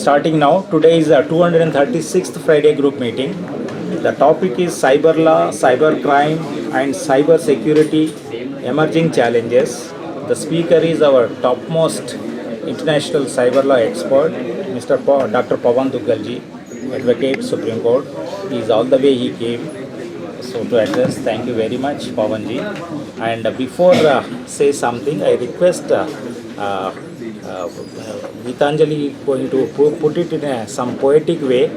starting now. Today is the 236th Friday group meeting. The topic is Cyberlaw, Cybercrime and Cybersecurity Emerging Challenges. The speaker is our topmost international cyberlaw expert, Dr. Pavan Duggal ji, Advocate, Supreme Court. He is all the way he came. So to address, thank you very much, Pavan ji. And before say something, I request Gitanjali going to put it in some poetic way.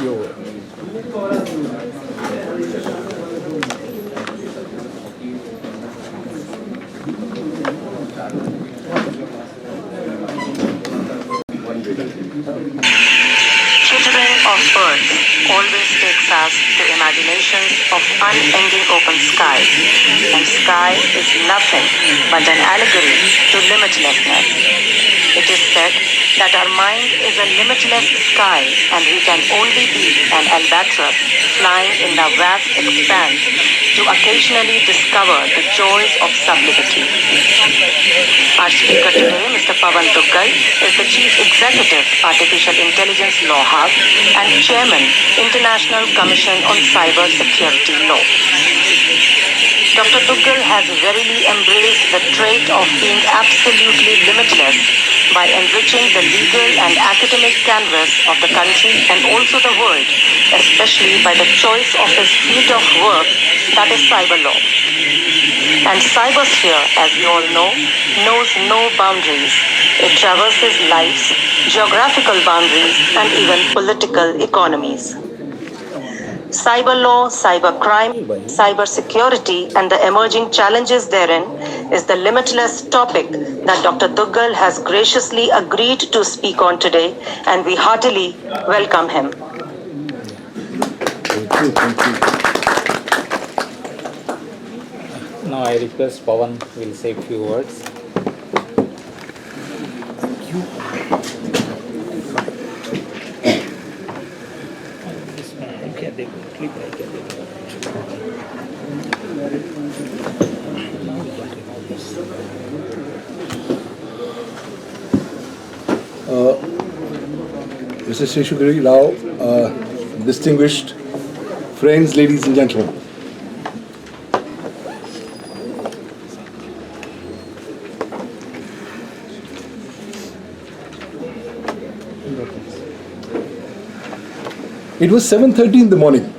You. Chittering of birds always takes us to imaginations of unending open sky, and sky is nothing but an allegory to limitlessness. It is said that our mind is a limitless sky and we can only be an albatross flying in the vast expanse to occasionally discover the joys of sublimity. Our speaker today, Mr. Pavan Duggal, is the Chief Executive, Artificial Intelligence Law Hub and Chairman, International Commission on Cybersecurity Law. Dr. Duggal has verily embraced the trait of being absolutely limitless by enriching the legal and academic canvas of the country and also the world, especially by the choice of his field of work, that is cyberlaw. And cybersphere, as we all know, knows no boundaries. It traverses life's geographical boundaries and even political economies. Cyberlaw, cybercrime, cybersecurity, and the emerging challenges therein is the limitless topic that Dr. Duggal has graciously agreed to speak on today, and we heartily welcome him. Thank you. Now I request Pavan will say a few words. Thank you. Mr. G.Seshagiri, now distinguished friends, ladies and gentlemen. It was 7:30 in the morning.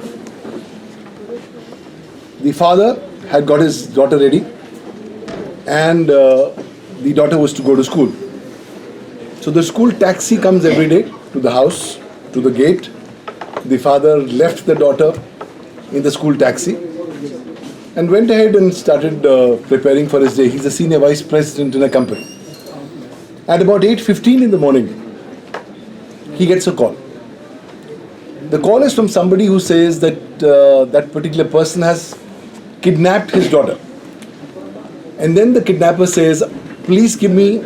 The father had got his daughter ready and the daughter was to go to school. So the school taxi comes every day to the house, to the gate. The father left the daughter in the school taxi and went ahead and started preparing for his day. He's a senior vice president in a company. At about 8:15 in the morning, he gets a call. The call is from somebody who says that that particular person has kidnapped his daughter. And then the kidnapper says, please give me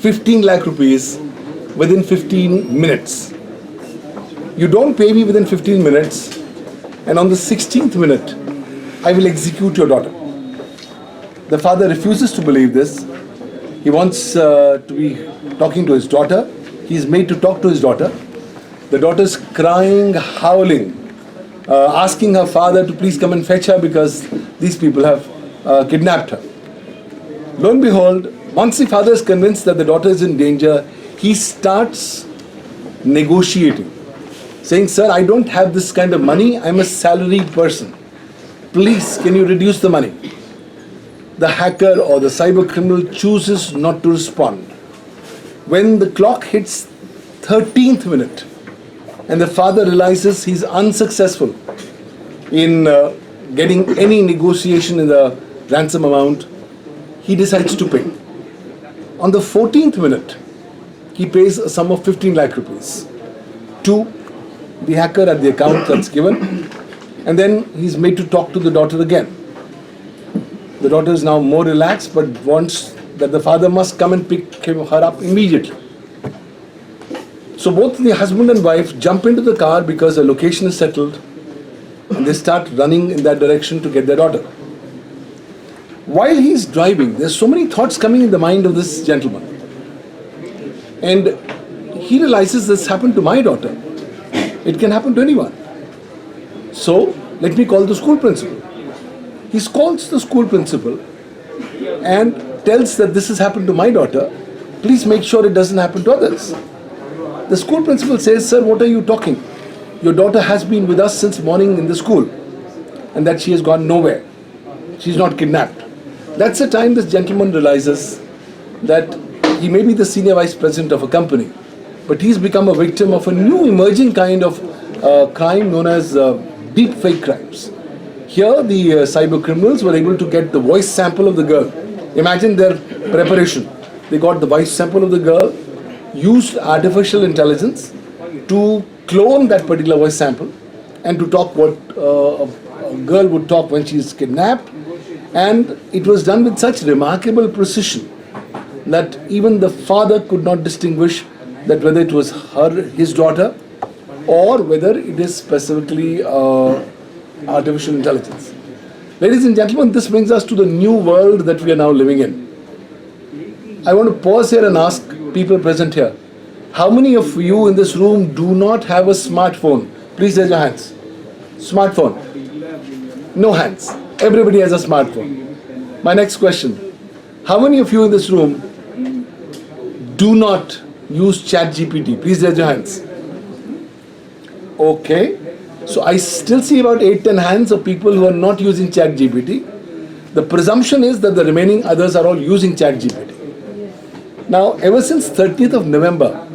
15 lakh rupees within 15 minutes. You don't pay me within 15 minutes, and on the 16th minute, I will execute your daughter. The father refuses to believe this. He wants to be talking to his daughter. He is made to talk to his daughter. The daughter is crying, howling, asking her father to please come and fetch her because these people have kidnapped her. Lo and behold, once the father is convinced that the daughter is in danger, he starts negotiating, saying, sir, I don't have this kind of money. I'm a salaried person. Please, can you reduce the money? The hacker or the cyber criminal chooses not to respond. When the clock hits 13th minute and the father realizes he's unsuccessful in getting any negotiation in the ransom amount, he decides to pay. On the 14th minute, he pays a sum of 15 lakh rupees to the hacker at the account that's given, and then he's made to talk to the daughter again. The daughter is now more relaxed but wants that the father must come and pick her up immediately. So both the husband and wife jump into the car because the location is settled, and they start running in that direction to get their daughter. While he's driving, there's so many thoughts coming in the mind of this gentleman. And he realizes this happened to my daughter. It can happen to anyone. So let me call the school principal. He calls the school principal and tells that this has happened to my daughter. Please make sure it doesn't happen to others. The school principal says, sir, what are you talking? Your daughter has been with us since morning in the school and that she has gone nowhere. She's not kidnapped. That's the time this gentleman realizes that he may be the senior vice president of a company, but he's become a victim of a new emerging kind of crime known as deep fake crimes. Here the cyber criminals were able to get the voice sample of the girl. Imagine their preparation. They got the voice sample of the girl, used artificial intelligence to clone that particular voice sample and to talk what a girl would talk when she is kidnapped. And it was done with such remarkable precision that even the father could not distinguish that whether it was his daughter, or whether it is specifically artificial intelligence. Ladies and gentlemen, this brings us to the new world that we are now living in. I want to pause here and ask people present here, how many of you in this room do not have a smartphone? Please raise your hands. Smartphone. No hands. Everybody has a smartphone. My next question, how many of you in this room do not use ChatGPT? Please raise your hands. Okay. So I still see about 8-10 hands of people who are not using ChatGPT. The presumption is that the remaining others are all using ChatGPT. Now, ever since 30th of November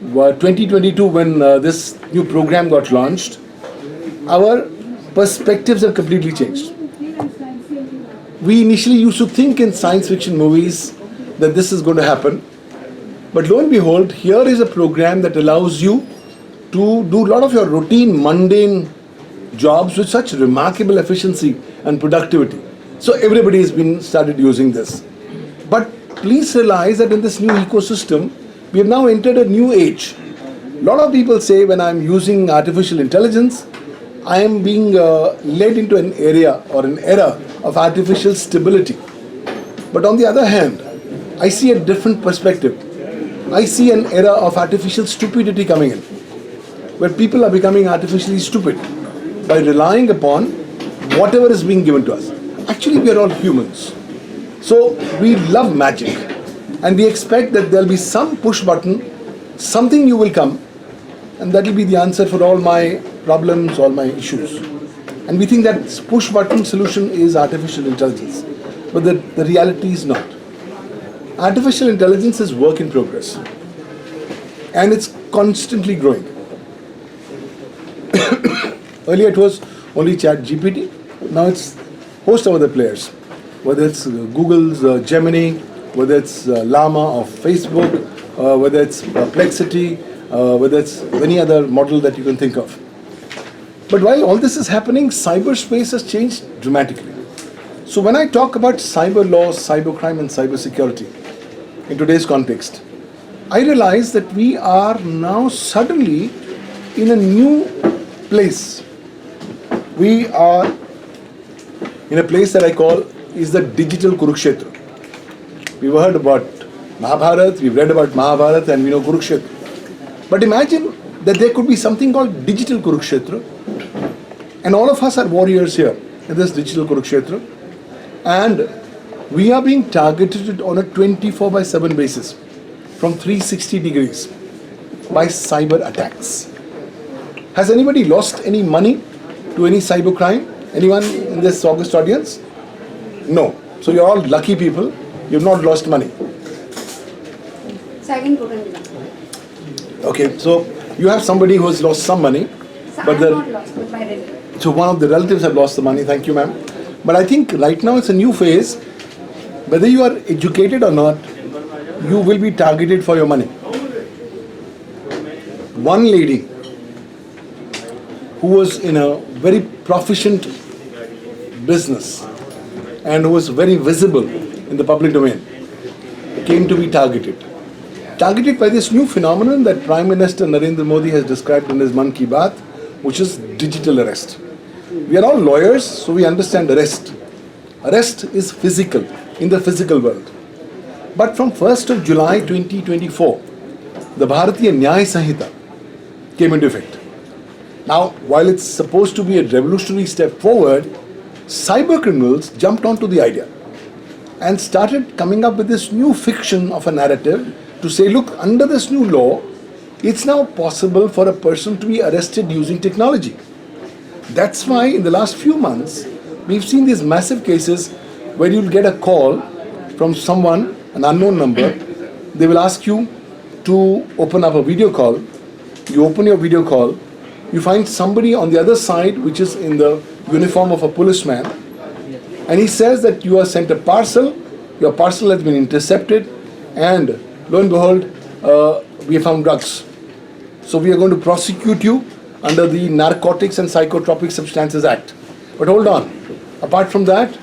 2022, when this new program got launched, our perspectives have completely changed. We initially used to think in science fiction movies that this is going to happen. But lo and behold, here is a program that allows you to do a lot of your routine, mundane jobs with such remarkable efficiency and productivity. So everybody has been started using this. But please realize that in this new ecosystem, we have now entered a new age. A lot of people say when I'm using artificial intelligence, I am being led into an area or an era of artificial stability. But on the other hand, I see a different perspective. I see an era of artificial stupidity coming in, where people are becoming artificially stupid by relying upon whatever is being given to us. Actually, we are all humans. So we love magic and we expect that there will be some push button, something new will come, and that will be the answer for all my problems, all my issues. And we think that push button solution is artificial intelligence. But the reality is not. Artificial intelligence is work in progress. And it's constantly growing. Earlier it was only ChatGPT. Now it's host of other players. Whether it's Google's Gemini, whether it's Llama of Facebook, whether it's Perplexity, whether it's any other model that you can think of. But while all this is happening, cyberspace has changed dramatically. So when I talk about cyber law, cybercrime and cybersecurity in today's context, I realize that we are now suddenly in a new place. We are in a place that I call is the digital Kurukshetra. We've heard about Mahabharata, we've read about Mahabharata, and we know Kurukshetra. But imagine that there could be something called digital Kurukshetra, and all of us are warriors here in this digital Kurukshetra, and we are being targeted on a 24/7 basis from 360 degrees by cyber attacks. Has anybody lost any money to any cyber crime? Anyone in this august audience? No. So you're all lucky people. You've not lost money. Second totally. Okay, so you have somebody who has lost some money, So but I have not lost, but my relative. so one of the relatives have lost the money. Thank you, ma'am. But I think right now it's a new phase. Whether you are educated or not, you will be targeted for your money. One lady who was in a very proficient business and who was very visible in the public domain came to be targeted. Targeted by this new phenomenon that Prime Minister Narendra Modi has described in his Mann Ki Baat, which is digital arrest. We are all lawyers, so we understand arrest. Arrest is physical, in the physical world. But from 1st of July 2024, the Bharatiya Nyaya Sanhita came into effect. Now, while it's supposed to be a revolutionary step forward, cyber criminals jumped onto the idea and started coming up with this new fiction of a narrative to say, look, under this new law, it's now possible for a person to be arrested using technology. That's why in the last few months, we've seen these massive cases where you'll get a call from someone, an unknown number. They will ask you to open up a video call. You open your video call, you find somebody on the other side which is in the uniform of a policeman, and he says that you are sent a parcel, your parcel has been intercepted, and lo and behold, we have found drugs. So we are going to prosecute you under the Narcotics and Psychotropic Substances Act. But hold on, apart from that,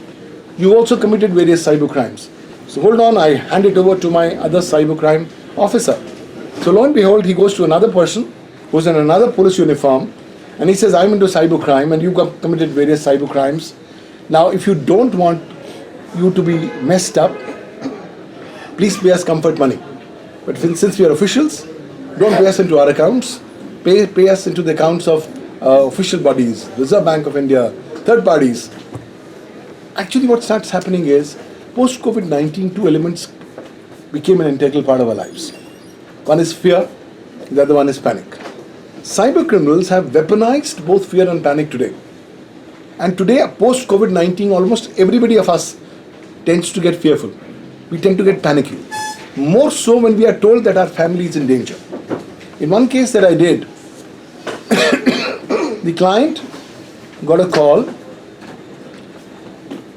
you also committed various cyber crimes. So hold on, I hand it over to my other cybercrime officer. So lo and behold, he goes to another person who's in another police uniform, and he says, I'm into cybercrime and you've committed various cyber crimes. Now, if you don't want you to be messed up, please pay us comfort money. But since we are officials, don't pay us into our accounts, pay us into the accounts of official bodies, Reserve Bank of India, third parties. Actually, what starts happening is, post-COVID-19, two elements became an integral part of our lives. One is fear, the other one is panic. Cyber criminals have weaponized both fear and panic today. And today, post-COVID-19, almost everybody of us tends to get fearful. We tend to get panicky. More so when we are told that our family is in danger. In one case that I did, the client got a call.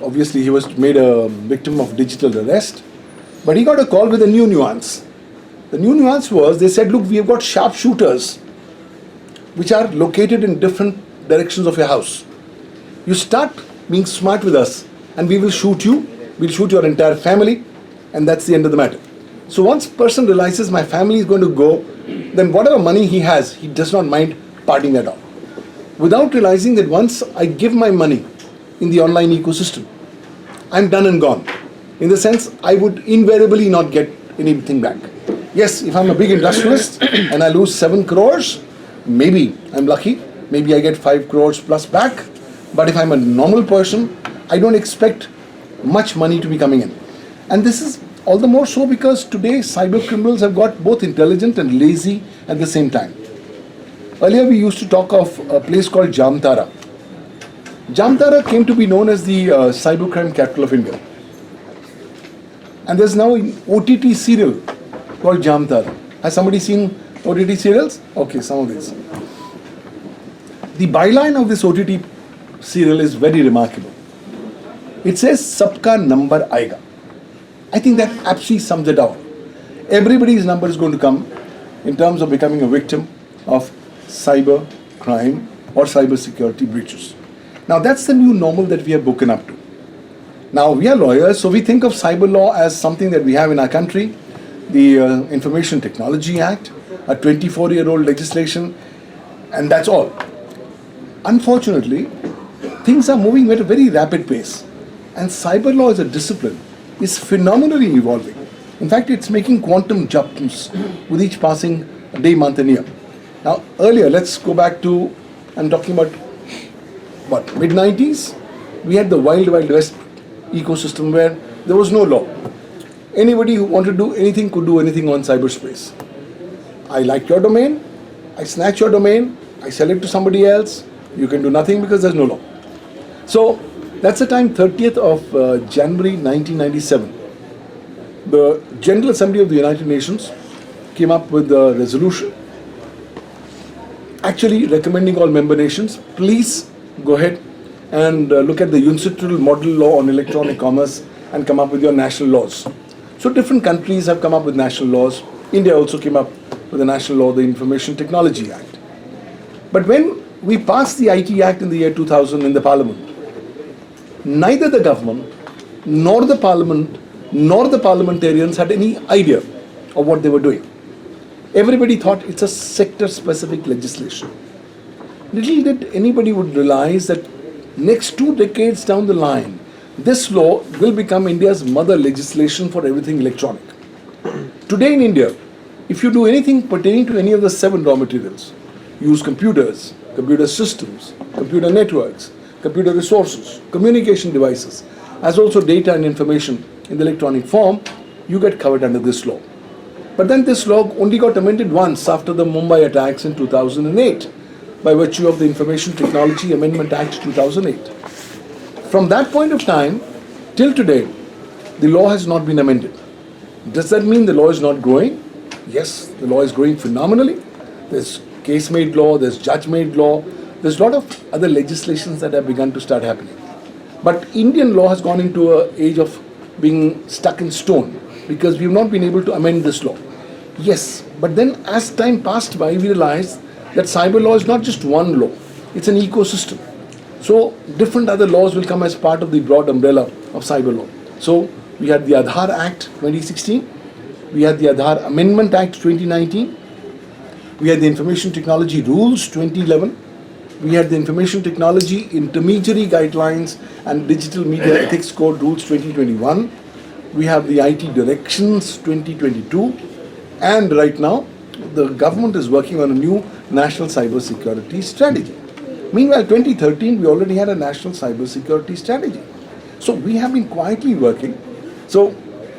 Obviously, he was made a victim of digital arrest, but he got a call with a new nuance. The new nuance was, they said, look, we have got sharpshooters which are located in different directions of your house. You start being smart with us and we will shoot you, we'll shoot your entire family, and that's the end of the matter. So once person realizes my family is going to go, then whatever money he has, he does not mind parting that out. Without realizing that once I give my money in the online ecosystem, I'm done and gone. In the sense, I would invariably not get anything back. Yes, if I'm a big industrialist and I lose 7 crores, maybe I'm lucky, maybe I get 5 crores plus back. But if I'm a normal person, I don't expect much money to be coming in. And this is all the more so because today cyber criminals have got both intelligent and lazy at the same time. Earlier we used to talk of a place called Jamtara. Jamtara came to be known as the cybercrime capital of India. And there's now an OTT serial called Jamtara. Has somebody seen OTT serials? Okay, some of these. The byline of this OTT serial is very remarkable. It says, Sabka number aayega. I think that absolutely sums it up. Everybody's number is going to come in terms of becoming a victim of cyber crime or cyber security breaches. Now that's the new normal that we have woken up to. Now we are lawyers, so we think of cyber law as something that we have in our country, the Information Technology Act, a 24-year-old legislation, and that's all. Unfortunately, things are moving at a very rapid pace, and cyber law as a discipline is phenomenally evolving. In fact, it's making quantum jumps with each passing day, month and year. Now earlier, let's go back to, I'm talking about what, mid-90s? We had the Wild Wild West ecosystem where there was no law. Anybody who wanted to do anything could do anything on cyberspace. I like your domain, I snatch your domain, I sell it to somebody else, you can do nothing because there's no law. So that's the time, 30th of January 1997. The General Assembly of the United Nations came up with a resolution actually recommending all member nations, please go ahead and look at the UNCITRAL model law on electronic commerce and come up with your national laws. So different countries have come up with national laws. India also came up with a national law, the Information Technology Act. But when we passed the IT Act in the year 2000 in the Parliament, neither the government nor the Parliament nor the parliamentarians had any idea of what they were doing. Everybody thought it's a sector-specific legislation. Little did anybody would realize that next 2 decades down the line, this law will become India's mother legislation for everything electronic. Today in India, If you do anything pertaining to any of the 7 raw materials, use computers, computer systems, computer networks, computer resources, communication devices, as also data and information in the electronic form, you get covered under this law. But then this law only got amended once after the Mumbai attacks in 2008 by virtue of the Information Technology Amendment Act 2008. From that point of time till today, the law has not been amended. Does that mean the law is not growing? Yes, the law is growing phenomenally. There's case-made law, there's judge-made law, there's a lot of other legislations that have begun to start happening. But Indian law has gone into an age of being stuck in stone because we've not been able to amend this law. Yes, but then as time passed by, we realized that cyber law is not just one law, it's an ecosystem. So different other laws will come as part of the broad umbrella of cyber law. So we had the Aadhaar Act 2016, we had the Aadhaar Amendment Act 2019, we had the Information Technology Rules 2011, we had the Information Technology Intermediary Guidelines and Digital Media Ethics Code Rules 2021, we have the IT Directions 2022, and right now the government is working on a new National Cybersecurity Strategy. Meanwhile, 2013, we already had a National Cybersecurity Strategy. So we have been quietly working. So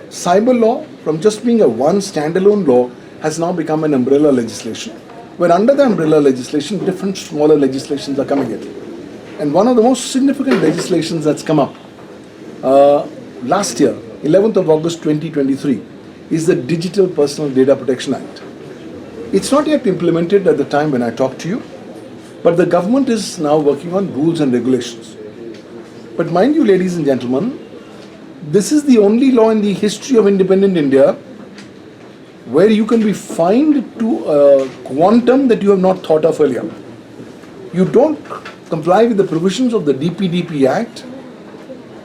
cyber law, from just being a one standalone law, has now become an umbrella legislation, where under the umbrella legislation, different smaller legislations are coming in. And one of the most significant legislations that's come up last year, 11th of August 2023, is the Digital Personal Data Protection Act. It's not yet implemented at the time when I talk to you, but the government is now working on rules and regulations. But mind you, ladies and gentlemen, this is the only law in the history of independent India where you can be fined to a quantum that you have not thought of earlier. You don't comply with the provisions of the DPDP Act,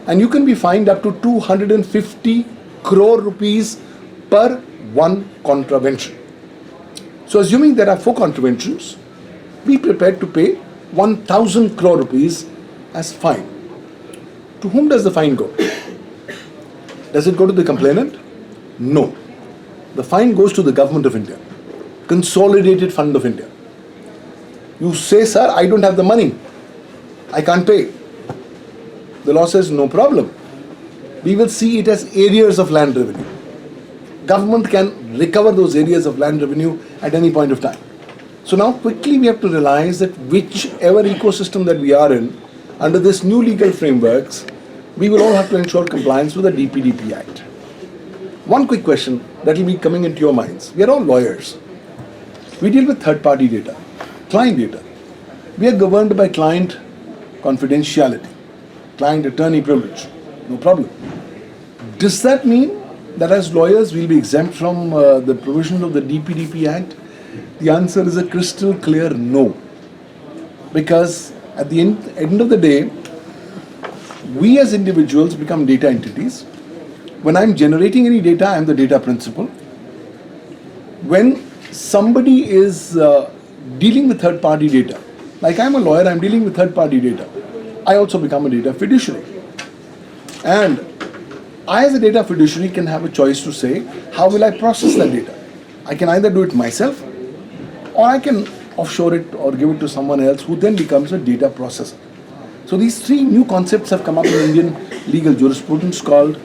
and you can be fined up to 250 crore rupees per one contravention. So assuming there are 4 contraventions, be prepared to pay 1,000 crore rupees as fine. To whom does the fine go? Does it go to the complainant? No. The fine goes to the Government of India, Consolidated Fund of India. You say, sir, I don't have the money, I can't pay. The law says, no problem. We will see it as areas of land revenue. Government can recover those areas of land revenue at any point of time. So now quickly we have to realize that whichever ecosystem that we are in, under this new legal frameworks, we will all have to ensure compliance with the DPDP Act. One quick question that will be coming into your minds. We are all lawyers. We deal with third-party data, client data. We are governed by client confidentiality, client attorney privilege. No problem. Does that mean that as lawyers we'll be exempt from the provision of the DPDP Act? The answer is a crystal clear no. Because at the end of the day, we as individuals become data entities. When I'm generating any data, I'm the data principal. When somebody is dealing with third-party data, like I'm a lawyer, I'm dealing with third-party data, I also become a data fiduciary. And I as a data fiduciary can have a choice to say, how will I process that data? I can either do it myself, or I can offshore it or give it to someone else who then becomes a data processor. So these 3 new concepts have come up in Indian legal jurisprudence called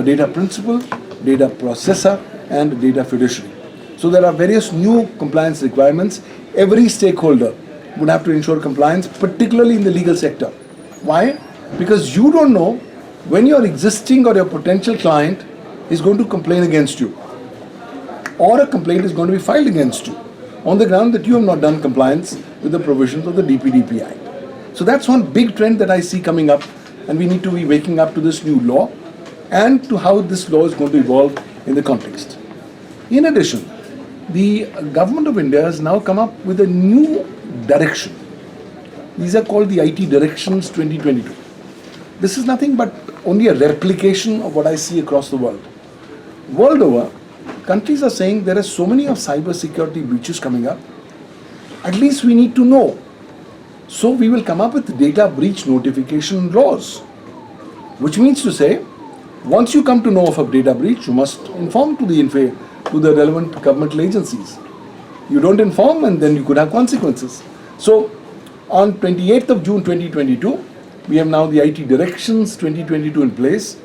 data principal, data processor, and data fiduciary. So there are various new compliance requirements. Every stakeholder would have to ensure compliance, particularly in the legal sector. Why? Because you don't know when your existing or your potential client is going to complain against you, or a complaint is going to be filed against you on the ground that you have not done compliance with the provisions of the DPDP Act. So that's one big trend that I see coming up, and we need to be waking up to this new law and to how this law is going to evolve in the context. In addition, the Government of India has now come up with a new direction. These are called the IT Directions 2022. This is nothing but only a replication of what I see across the world. World over, countries are saying there are so many of cybersecurity breaches coming up. At least we need to know. So we will come up with data breach notification laws, which means to say, once you come to know of a data breach, you must inform to the to the relevant governmental agencies. You don't inform and then you could have consequences. So on 28th of June 2022, we have now the IT Directions 2022 in place,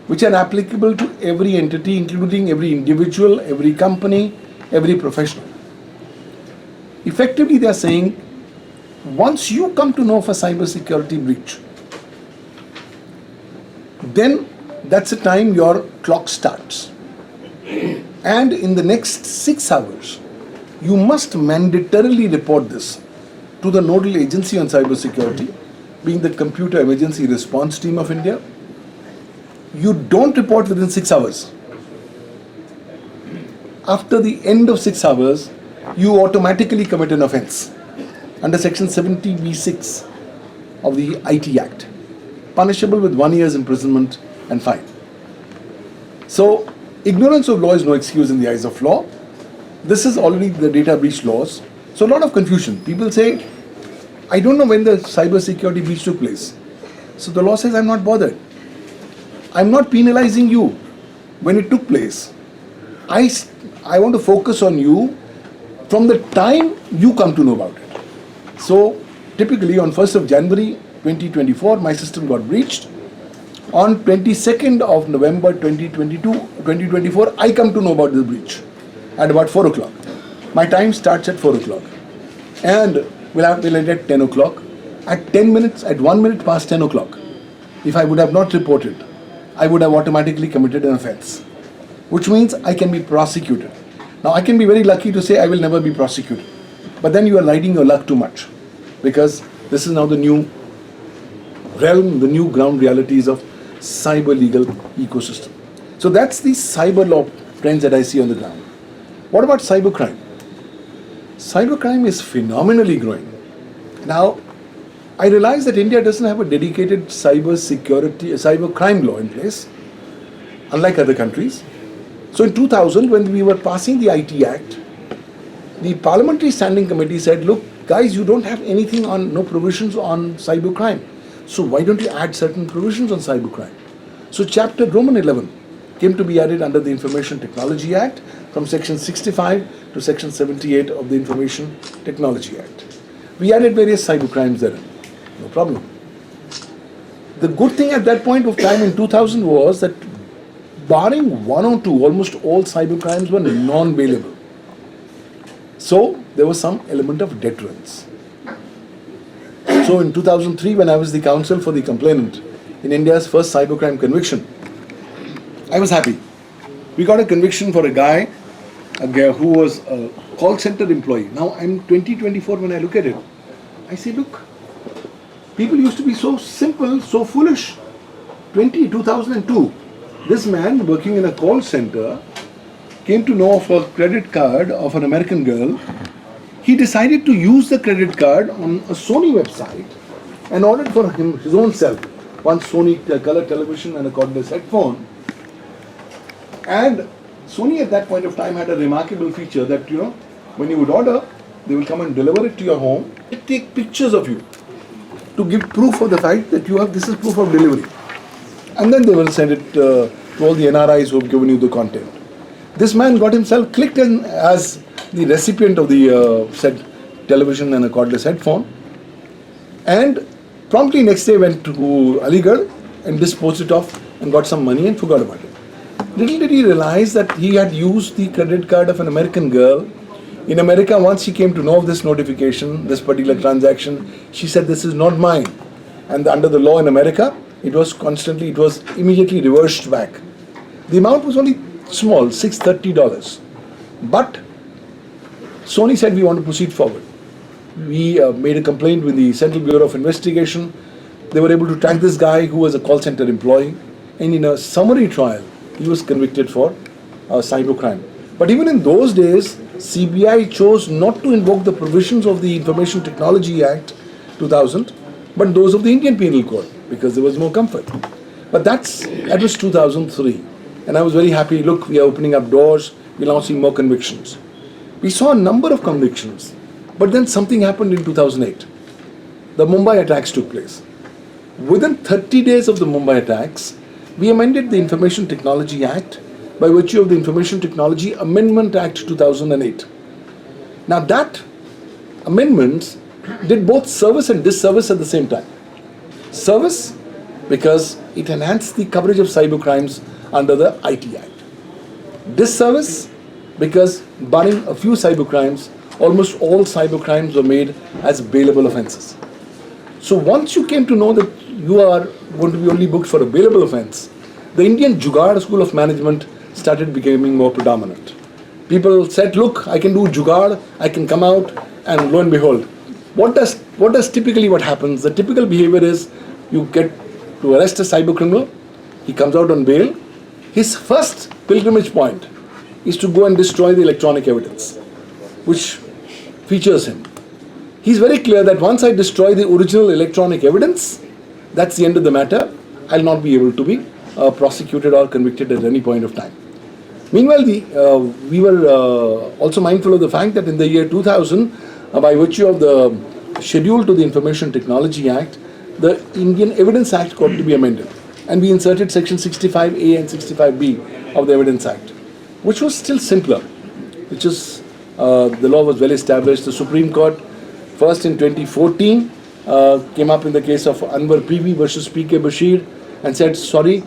which are applicable to every entity, including every individual, every company, every professional. Effectively, they are saying, once you come to know of a cybersecurity breach, then that's the time your clock starts. And in the next 6 hours, you must mandatorily report this to the nodal agency on cybersecurity, being the Computer Emergency Response Team of India. You don't report within 6 hours. After the end of 6 hours, you automatically commit an offense under section 70B6 of the IT Act, punishable with 1 year's imprisonment and fine. So, ignorance of law is no excuse in the eyes of law. This is already the data breach laws. So, a lot of confusion. People say, I don't know when the cybersecurity breach took place. So, the law says, I'm not bothered. I'm not penalizing you when it took place. I want to focus on you from the time you come to know about it. So, typically on 1st of January 2024, my system got breached. On 22nd of November 2024, I come to know about this breach at about 4 o'clock. My time starts at 4 o'clock. And we'll end at 10 o'clock. At 1 minute past 10 o'clock, if I would have not reported, I would have automatically committed an offense, which means I can be prosecuted. Now, I can be very lucky to say I will never be prosecuted. But then you are riding your luck too much, because this is now the new realm, the new ground realities of cyber legal ecosystem. So that's the cyber law trends that I see on the ground. What about cybercrime? Cybercrime is phenomenally growing. Now, I realize that India doesn't have a dedicated cybercrime law in place, unlike other countries. So in 2000, when we were passing the IT Act, the Parliamentary Standing Committee said, look, guys, you don't have anything on, no provisions on cybercrime. So why don't you add certain provisions on cybercrime? So Chapter Roman 11 came to be added under the Information Technology Act from Section 65 to Section 78 of the Information Technology Act. We added various cybercrimes there. No problem. The good thing at that point of time in 2000 was that barring one or two, almost all cybercrimes were non-bailable. So there was some element of deterrence. So in 2003, when I was the counsel for the complainant in India's first cybercrime conviction, I was happy. We got a conviction for a guy who was a call center employee. Now I'm 2024 when I look at it. I say, look, people used to be so simple, so foolish. 2002, this man working in a call center came to know of a credit card of an American girl. He decided to use the credit card on a Sony website and ordered for him his own self one Sony color television and a cordless headphone. And Sony at that point of time had a remarkable feature that, when you would order, they will come and deliver it to your home, take pictures of you to give proof of the fact that this is proof of delivery. And then they will send it to all the NRIs who have given you the content. This man got himself clicked in as the recipient of the said television and a cordless headphone, and promptly next day went to Aligarh and disposed it off and got some money and forgot about it. Little did he realize that he had used the credit card of an American girl. In America, once she came to know of this notification, this particular transaction, she said, this is not mine. And under the law in America, it was immediately reversed back. The amount was only small, $630. But Sony said, we want to proceed forward. We made a complaint with the Central Bureau of Investigation. They were able to track this guy who was a call center employee. And in a summary trial, he was convicted for cybercrime. But even in those days, CBI chose not to invoke the provisions of the Information Technology Act 2000, but those of the Indian Penal Code, because there was more comfort. But that was 2003. And I was very happy, look, we are opening up doors, we're now seeing more convictions. We saw a number of convictions, but then something happened in 2008. The Mumbai attacks took place. Within 30 days of the Mumbai attacks, we amended the Information Technology Act by virtue of the Information Technology Amendment Act 2008. Now that amendments did both service and disservice at the same time. Service because it enhanced the coverage of cyber crimes under the IT Act. Disservice because barring a few cyber crimes, almost all cyber crimes were made as bailable offences. So once you came to know that you are going to be only booked for a bailable offence, the Indian Jugaad school of management started becoming more predominant. People said, look, I can do Jugaad, I can come out, and lo and behold, what does typically what happens? The typical behavior is you get to arrest a cyber criminal, he comes out on bail, his first pilgrimage point is to go and destroy the electronic evidence, which features him. He's very clear that once I destroy the original electronic evidence, that's the end of the matter. I'll not be able to be prosecuted or convicted at any point of time. Meanwhile, we were also mindful of the fact that in the year 2000, by virtue of the schedule to the Information Technology Act, the Indian Evidence Act got to be amended. And we inserted section 65A and 65B of the Evidence Act, which was still simpler, which is the law was well established. The Supreme Court, first in 2014, came up in the case of Anwar PV versus PK Bashir and said, sorry,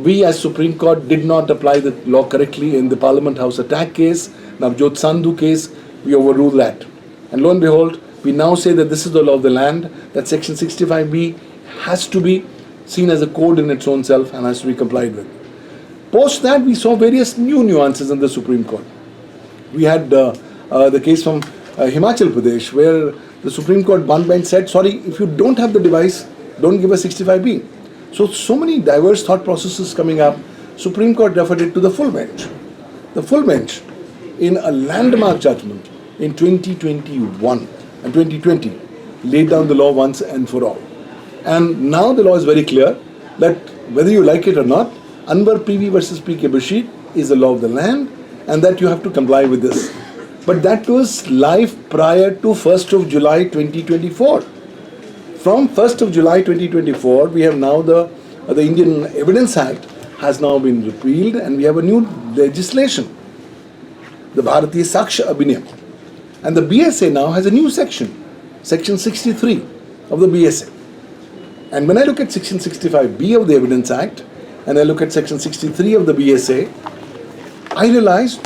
we as Supreme Court did not apply the law correctly in the Parliament House attack case, Navjot Sandhu case, we overruled that. And lo and behold, we now say that this is the law of the land, that section 65B has to be seen as a code in its own self and has to be complied with. Post that, we saw various new nuances in the Supreme Court. We had the case from Himachal Pradesh, where the Supreme Court one bench said, sorry, if you don't have the device, don't give us 65B. So many diverse thought processes coming up, Supreme Court referred it to the full bench. The full bench, in a landmark judgment in 2021 and 2020, laid down the law once and for all. And now the law is very clear that whether you like it or not, Anwar PV versus PK Bashir is the law of the land, and that you have to comply with this. But that was live prior to 1st of July 2024. From 1st of July 2024, we have now the Indian Evidence Act has now been repealed, and we have a new legislation, the Bharatiya Saksha Abhinayam. And the BSA now has a new section, section 63 of the BSA. And when I look at section 65B of the Evidence Act, and I look at section 63 of the BSA, I realized,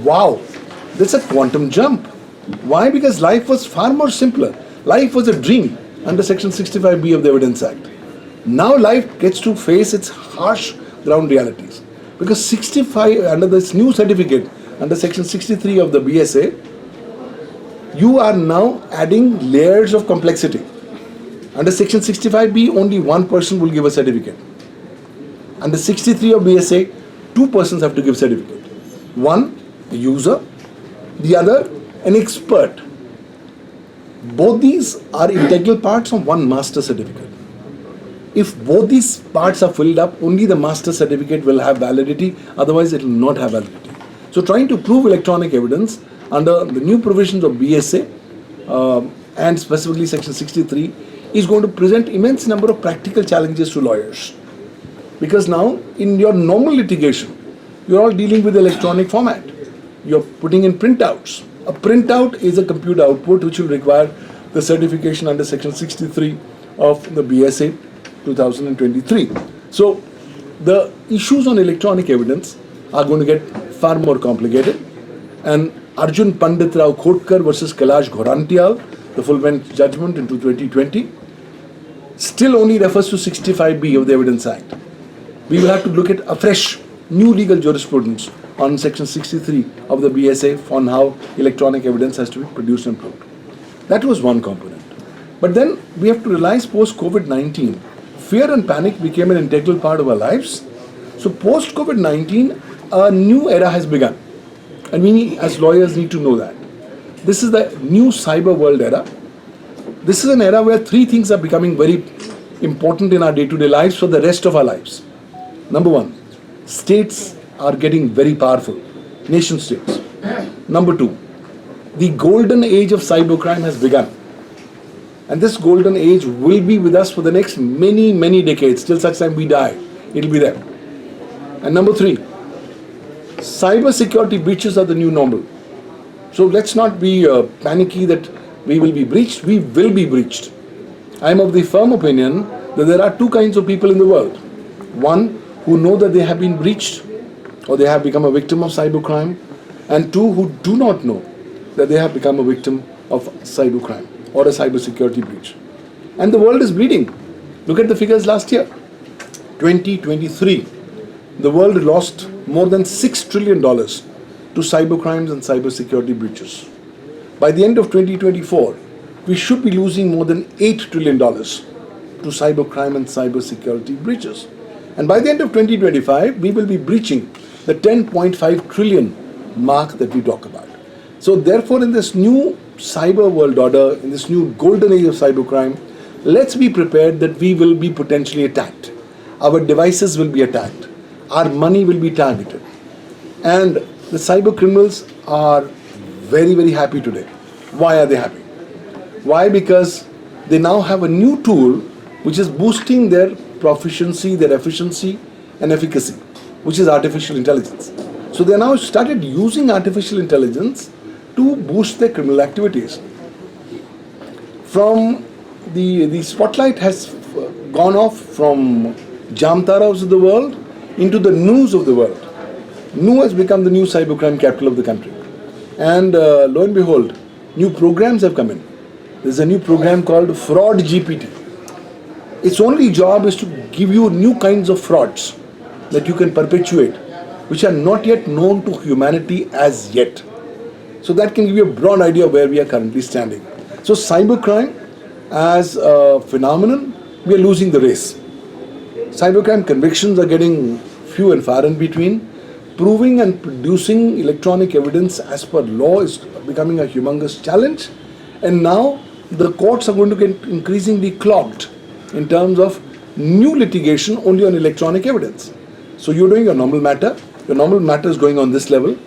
wow, that's a quantum jump. Why? Because life was far more simpler. Life was a dream under section 65B of the Evidence Act. Now life gets to face its harsh ground realities. Because 65, under this new certificate, under section 63 of the BSA, you are now adding layers of complexity. Under section 65B, only one person will give a certificate. Under 63 of BSA, two persons have to give certificate. One, the user, the other, an expert. Both these are integral parts of one master certificate. If both these parts are filled up, only the master certificate will have validity, otherwise it will not have validity. So trying to prove electronic evidence under the new provisions of BSA and specifically section 63 is going to present immense number of practical challenges to lawyers. Because now in your normal litigation, you're all dealing with electronic format. You're putting in printouts. A printout is a computer output which will require the certification under section 63 of the BSA 2023. So the issues on electronic evidence are going to get far more complicated. And Arjun Pandit Rao Khotkar versus Kailash Ghorantial, the full bench judgment into 2020, still only refers to 65B of the Evidence Act. We will have to look at a fresh, new legal jurisprudence on section 63 of the BSA on how electronic evidence has to be produced and proved. That was one component. But then we have to realize post-COVID-19, fear and panic became an integral part of our lives. So post-COVID-19, a new era has begun. And we as lawyers need to know that. This is the new cyber world era. This is an era where three things are becoming very important in our day-to-day lives for the rest of our lives. Number one, states are getting very powerful, nation states. Number two, the golden age of cybercrime has begun. And this golden age will be with us for the next many, many decades, till such time we die. It will be there. And number three, Cybersecurity breaches are the new normal. So let's not be panicky that we will be breached. We will be breached. I am of the firm opinion that there are two kinds of people in the world. One, who know that they have been breached or they have become a victim of cybercrime, and two, who do not know that they have become a victim of cybercrime or a cybersecurity breach. And the world is bleeding. Look at the figures last year. 2023, the world lost more than $6 trillion to cybercrimes and cybersecurity breaches. By the end of 2024, we should be losing more than $8 trillion to cybercrime and cybersecurity breaches. And by the end of 2025, we will be breaching the 10.5 trillion mark that we talk about. So therefore, in this new cyber world order, in this new golden age of cybercrime, let's be prepared that we will be potentially attacked. Our devices will be attacked. Our money will be targeted. And the cyber criminals are very, very happy today. Why are they happy? Why? Because they now have a new tool which is boosting their proficiency, their efficiency and efficacy, which is artificial intelligence. So they now started using artificial intelligence to boost their criminal activities. From the spotlight has gone off from Jamtaras of the world into the news of the world. Nu has become the new cybercrime capital of the country. And lo and behold, new programs have come in. There's a new program called Fraud GPT. Its only job is to give you new kinds of frauds that you can perpetuate, which are not yet known to humanity as yet. So that can give you a broad idea of where we are currently standing. So cybercrime as a phenomenon, we are losing the race. Cybercrime convictions are getting few and far in between. Proving and producing electronic evidence as per law is becoming a humongous challenge. And now the courts are going to get increasingly clogged in terms of new litigation only on electronic evidence. So you're doing your normal matter is going on this level.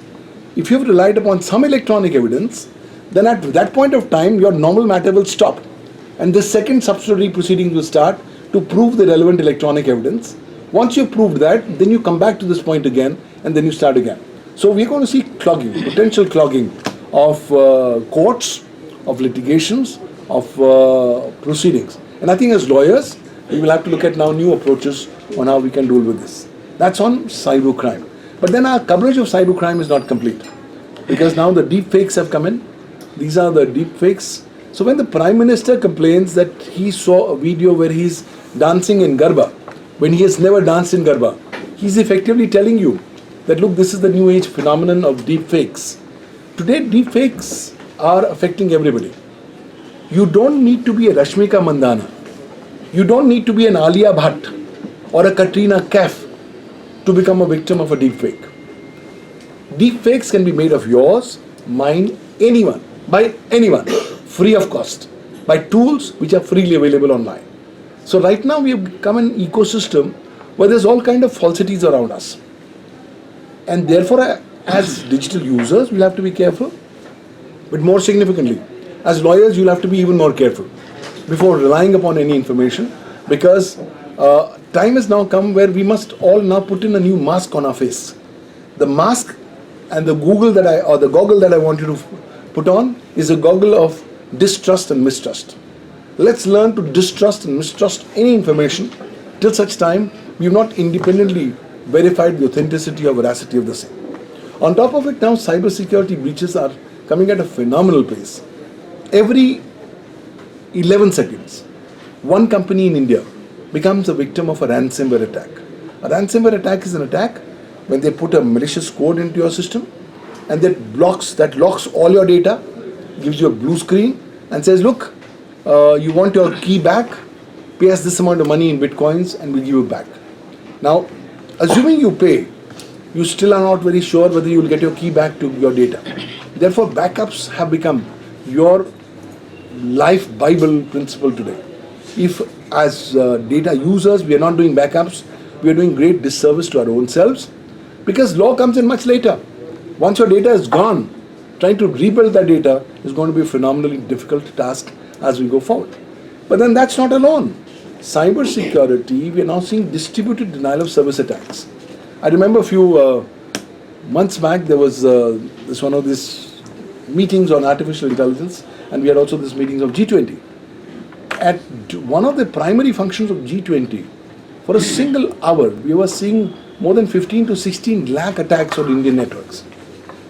If you've relied upon some electronic evidence, then at that point of time, your normal matter will stop. And the second subsidiary proceedings will start to prove the relevant electronic evidence. Once you've proved that, then you come back to this point again, and then you start again. So we're going to see clogging, potential clogging of courts, of litigations, of proceedings. And I think as lawyers, we will have to look at now new approaches on how we can deal with this. That's on cybercrime. But then our coverage of cybercrime is not complete, because now the deep fakes have come in. These are the deep fakes. So when the Prime Minister complains that he saw a video where he's dancing in Garba, when he has never danced in Garba, he's effectively telling you that look, this is the new age phenomenon of deep fakes. Today deep fakes are affecting everybody. You don't need to be a Rashmika Mandana. You don't need to be an Alia Bhatt or a Katrina Kaif to become a victim of a deep fake. Deep fakes can be made of yours, mine, anyone, by anyone, free of cost, by tools which are freely available online. So right now we have become an ecosystem where there's all kind of falsities around us. And therefore, as digital users, we'll have to be careful. But more significantly, as lawyers, you'll have to be even more careful before relying upon any information, because time has now come where we must all now put in a new mask on our face. The mask and the goggle that I want you to put on is a goggle of distrust and mistrust. Let's learn to distrust and mistrust any information till such time we have not independently verified the authenticity or veracity of the same. On top of it, now cybersecurity breaches are coming at a phenomenal pace. Every 11 seconds, one company in India becomes a victim of a ransomware attack. A ransomware attack is an attack when they put a malicious code into your system and that locks all your data, gives you a blue screen and says, look, you want your key back, pay us this amount of money in bitcoins and we'll give you back. Now, assuming you pay, you still are not very sure whether you will get your key back to your data. Therefore, backups have become your life Bible principle today. If as data users we are not doing backups, we are doing great disservice to our own selves, because law comes in much later. Once your data is gone, trying to rebuild that data is going to be a phenomenally difficult task as we go forward. But then that's not alone. Cybersecurity, we are now seeing distributed denial of service attacks. I remember a few months back there was this one of these meetings on artificial intelligence, and we had also this meetings of G20. At one of the primary functions of G20, for a single hour, we were seeing more than 15 to 16 lakh attacks on Indian networks.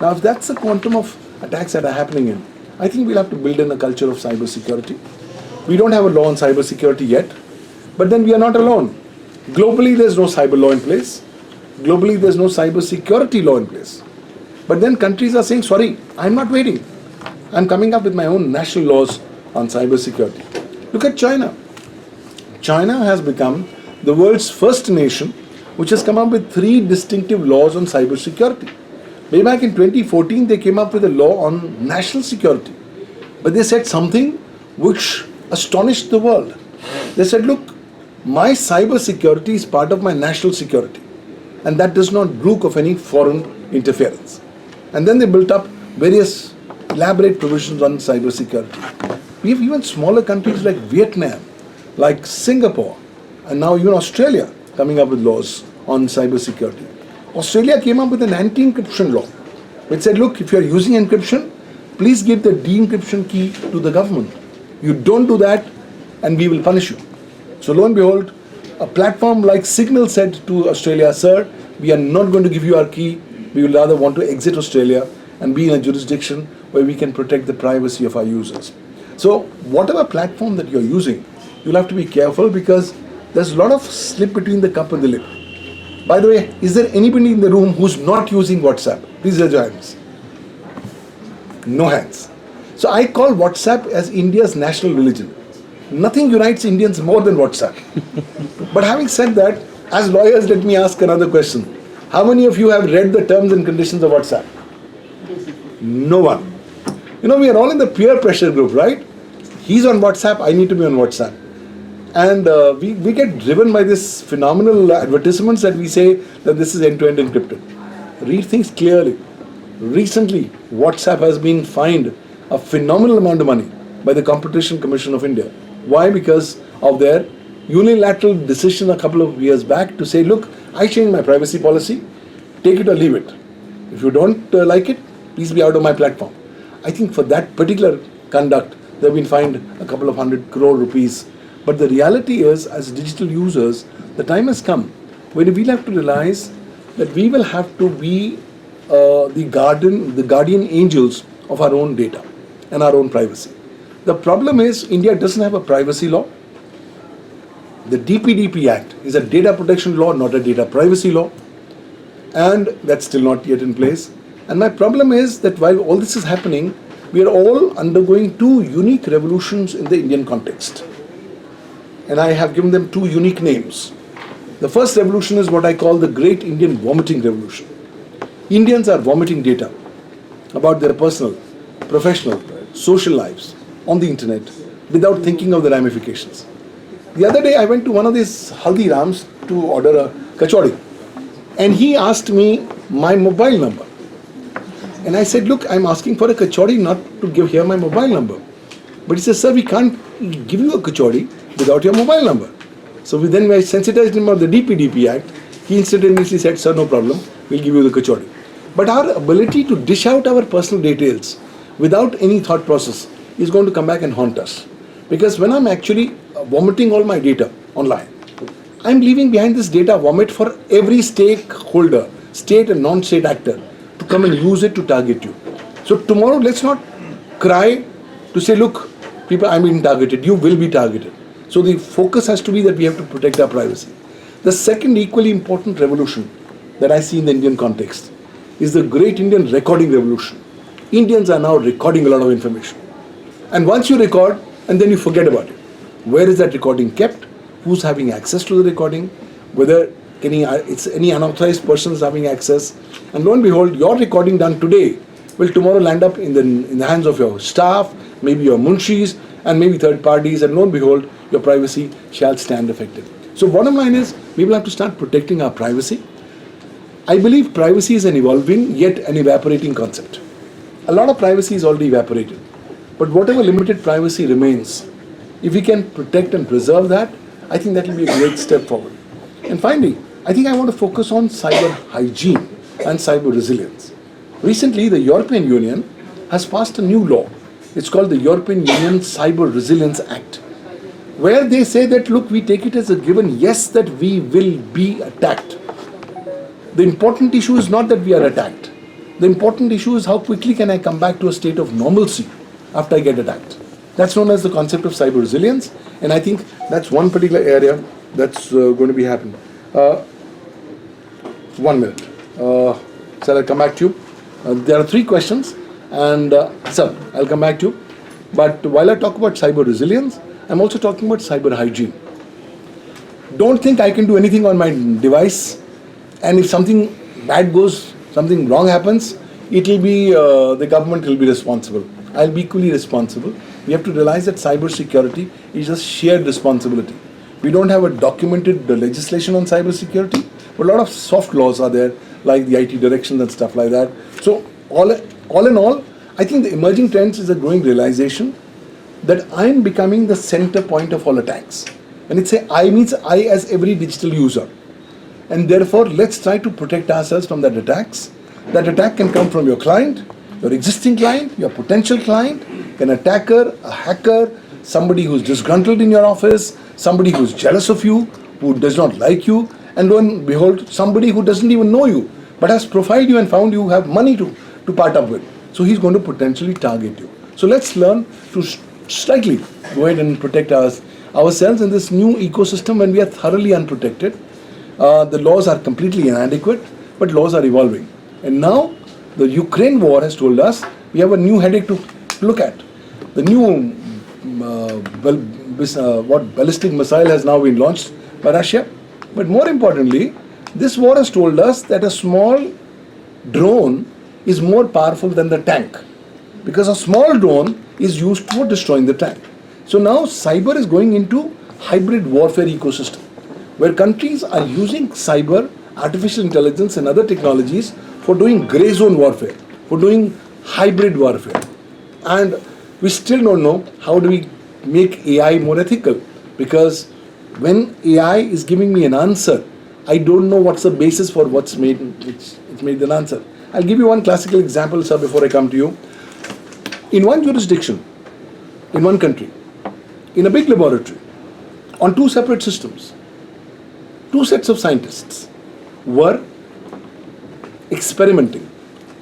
Now, if that's the quantum of attacks that are happening in, I think we'll have to build in a culture of cybersecurity. We don't have a law on cybersecurity yet, but then we are not alone. Globally, there's no cyber law in place. Globally, there's no cybersecurity law in place. But then countries are saying, sorry, I'm not waiting. I'm coming up with my own national laws on cybersecurity. Look at China. China has become the world's first nation which has come up with 3 distinctive laws on cybersecurity. Way back in 2014, they came up with a law on national security. But they said something which astonished the world. They said, look, my cybersecurity is part of my national security, and that does not brook of any foreign interference. And then they built up various elaborate provisions on cybersecurity. We have even smaller countries like Vietnam, like Singapore, and now even Australia coming up with laws on cybersecurity. Australia came up with an anti-encryption law, which said, look, if you are using encryption, please give the de-encryption key to the government. You don't do that, and we will punish you. So lo and behold, a platform like Signal said to Australia, sir, we are not going to give you our key. We will rather want to exit Australia and be in a jurisdiction where we can protect the privacy of our users. So whatever platform that you're using, you'll have to be careful, because there's a lot of slip between the cup and the lip. By the way, is there anybody in the room who's not using WhatsApp? Please raise your hands. No hands. So I call WhatsApp as India's national religion. Nothing unites Indians more than WhatsApp. But having said that, as lawyers, let me ask another question. How many of you have read the terms and conditions of WhatsApp? No one. You know, we are all in the peer pressure group, right? He's on WhatsApp, I need to be on WhatsApp. And we get driven by this phenomenal advertisements that we say that this is end-to-end encrypted. Read things clearly. Recently, WhatsApp has been fined a phenomenal amount of money by the Competition Commission of India. Why? Because of their unilateral decision a couple of years back to say, look, I changed my privacy policy, take it or leave it. If you don't like it, please be out of my platform. I think for that particular conduct, they've been fined a couple of 100 crore rupees. But the reality is, as digital users, the time has come when we'll have to realize that we will have to be the guardian angels of our own data and our own privacy. The problem is, India doesn't have a privacy law. The DPDP Act is a data protection law, not a data privacy law. And that's still not yet in place. And my problem is that while all this is happening, we are all undergoing 2 unique revolutions in the Indian context. And I have given them 2 unique names. The first revolution is what I call the Great Indian Vomiting Revolution. Indians are vomiting data about their personal, professional, social lives on the internet without thinking of the ramifications. The other day I went to one of these Haldirams to order a kachori, and he asked me my mobile number. And I said, look, I'm asking for a kachori, not to give here my mobile number. But he says, sir, we can't give you a kachori without your mobile number. So we sensitized him about the DPDP Act. He instantaneously said, sir, no problem, we'll give you the kachori. But our ability to dish out our personal details without any thought process is going to come back and haunt us. Because when I'm actually vomiting all my data online, I'm leaving behind this data vomit for every stakeholder, state and non-state actor, to come and use it to target you. So tomorrow, let's not cry to say, look, people, I'm being targeted, you will be targeted. So the focus has to be that we have to protect our privacy. The second equally important revolution that I see in the Indian context is the Great Indian Recording Revolution. Indians are now recording a lot of information. And once you record, and then you forget about it. Where is that recording kept? Who's having access to the recording? Whether it's any unauthorized persons having access. And lo and behold, your recording done today will tomorrow land up in the hands of your staff, maybe your munshis, and maybe third parties, and lo and behold, your privacy shall stand affected. So bottom line is, we will have to start protecting our privacy. I believe privacy is an evolving yet an evaporating concept. A lot of privacy is already evaporated. But whatever limited privacy remains, if we can protect and preserve that, I think that will be a great step forward. And finally, I think I want to focus on cyber hygiene. and cyber resilience. Recently, the European Union has passed a new law. It's called the European Union Cyber Resilience Act, where they say that, look, we take it as a given, yes, that we will be attacked. The important issue is not that we are attacked. The important issue is how quickly can I come back to a state of normalcy after I get attacked. That's known as the concept of cyber resilience, and I think that's one particular area that's going to be happening. 1 minute. Shall I come back to you? There are 3 questions, and sir, I'll come back to you. But while I talk about cyber resilience, I'm also talking about cyber hygiene. Don't think I can do anything on my device, and if something bad goes, something wrong happens, it will be the government will be responsible. I'll be equally responsible. We have to realize that cybersecurity is a shared responsibility. We don't have a documented legislation on cybersecurity, but a lot of soft laws are there, like the IT directions and stuff like that. So all in all, I think the emerging trends is a growing realization that I'm becoming the center point of all attacks. When it say I means I as every digital user. And therefore, let's try to protect ourselves from that attacks. That attack can come from your client, your existing client, your potential client, an attacker, a hacker, somebody who's disgruntled in your office, somebody who's jealous of you, who does not like you, and lo and behold, somebody who doesn't even know you, but has profiled you and found you have money to part up with. So he's going to potentially target you. So let's learn to slightly go ahead and protect ourselves in this new ecosystem when we are thoroughly unprotected. The laws are completely inadequate, but laws are evolving. And now the Ukraine war has told us we have a new headache to look at. The new ballistic missile has now been launched by Russia. But more importantly, this war has told us that a small drone is more powerful than the tank, because a small drone is used for destroying the tank. So now cyber is going into hybrid warfare ecosystem, where countries are using cyber, artificial intelligence and other technologies for doing grey zone warfare, for doing hybrid warfare. And we still don't know how do we make AI more ethical, because when AI is giving me an answer, I don't know what's the basis for what's made it's made an answer. I'll give you one classical example, sir, before I come to you. In one jurisdiction, in one country, in a big laboratory, on 2 separate systems, 2 sets of scientists were experimenting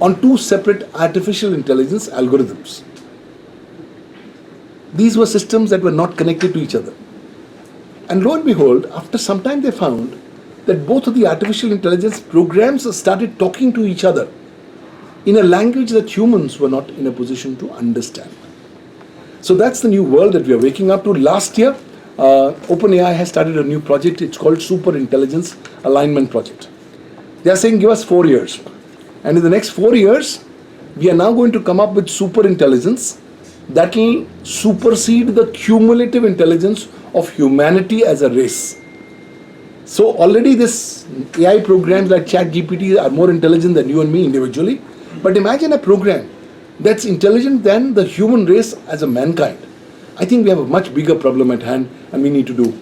on 2 separate artificial intelligence algorithms. These were systems that were not connected to each other. And lo and behold, after some time they found that both of the artificial intelligence programs started talking to each other in a language that humans were not in a position to understand. So that's the new world that we are waking up to. Last year, OpenAI has started a new project. It's called Super Intelligence Alignment Project. They are saying give us 4 years. And in the next 4 years, we are now going to come up with super intelligence that will supersede the cumulative intelligence of humanity as a race. So already this AI programs like ChatGPT are more intelligent than you and me individually. But imagine a program that's intelligent than the human race as a mankind. I think we have a much bigger problem at hand, and we need to do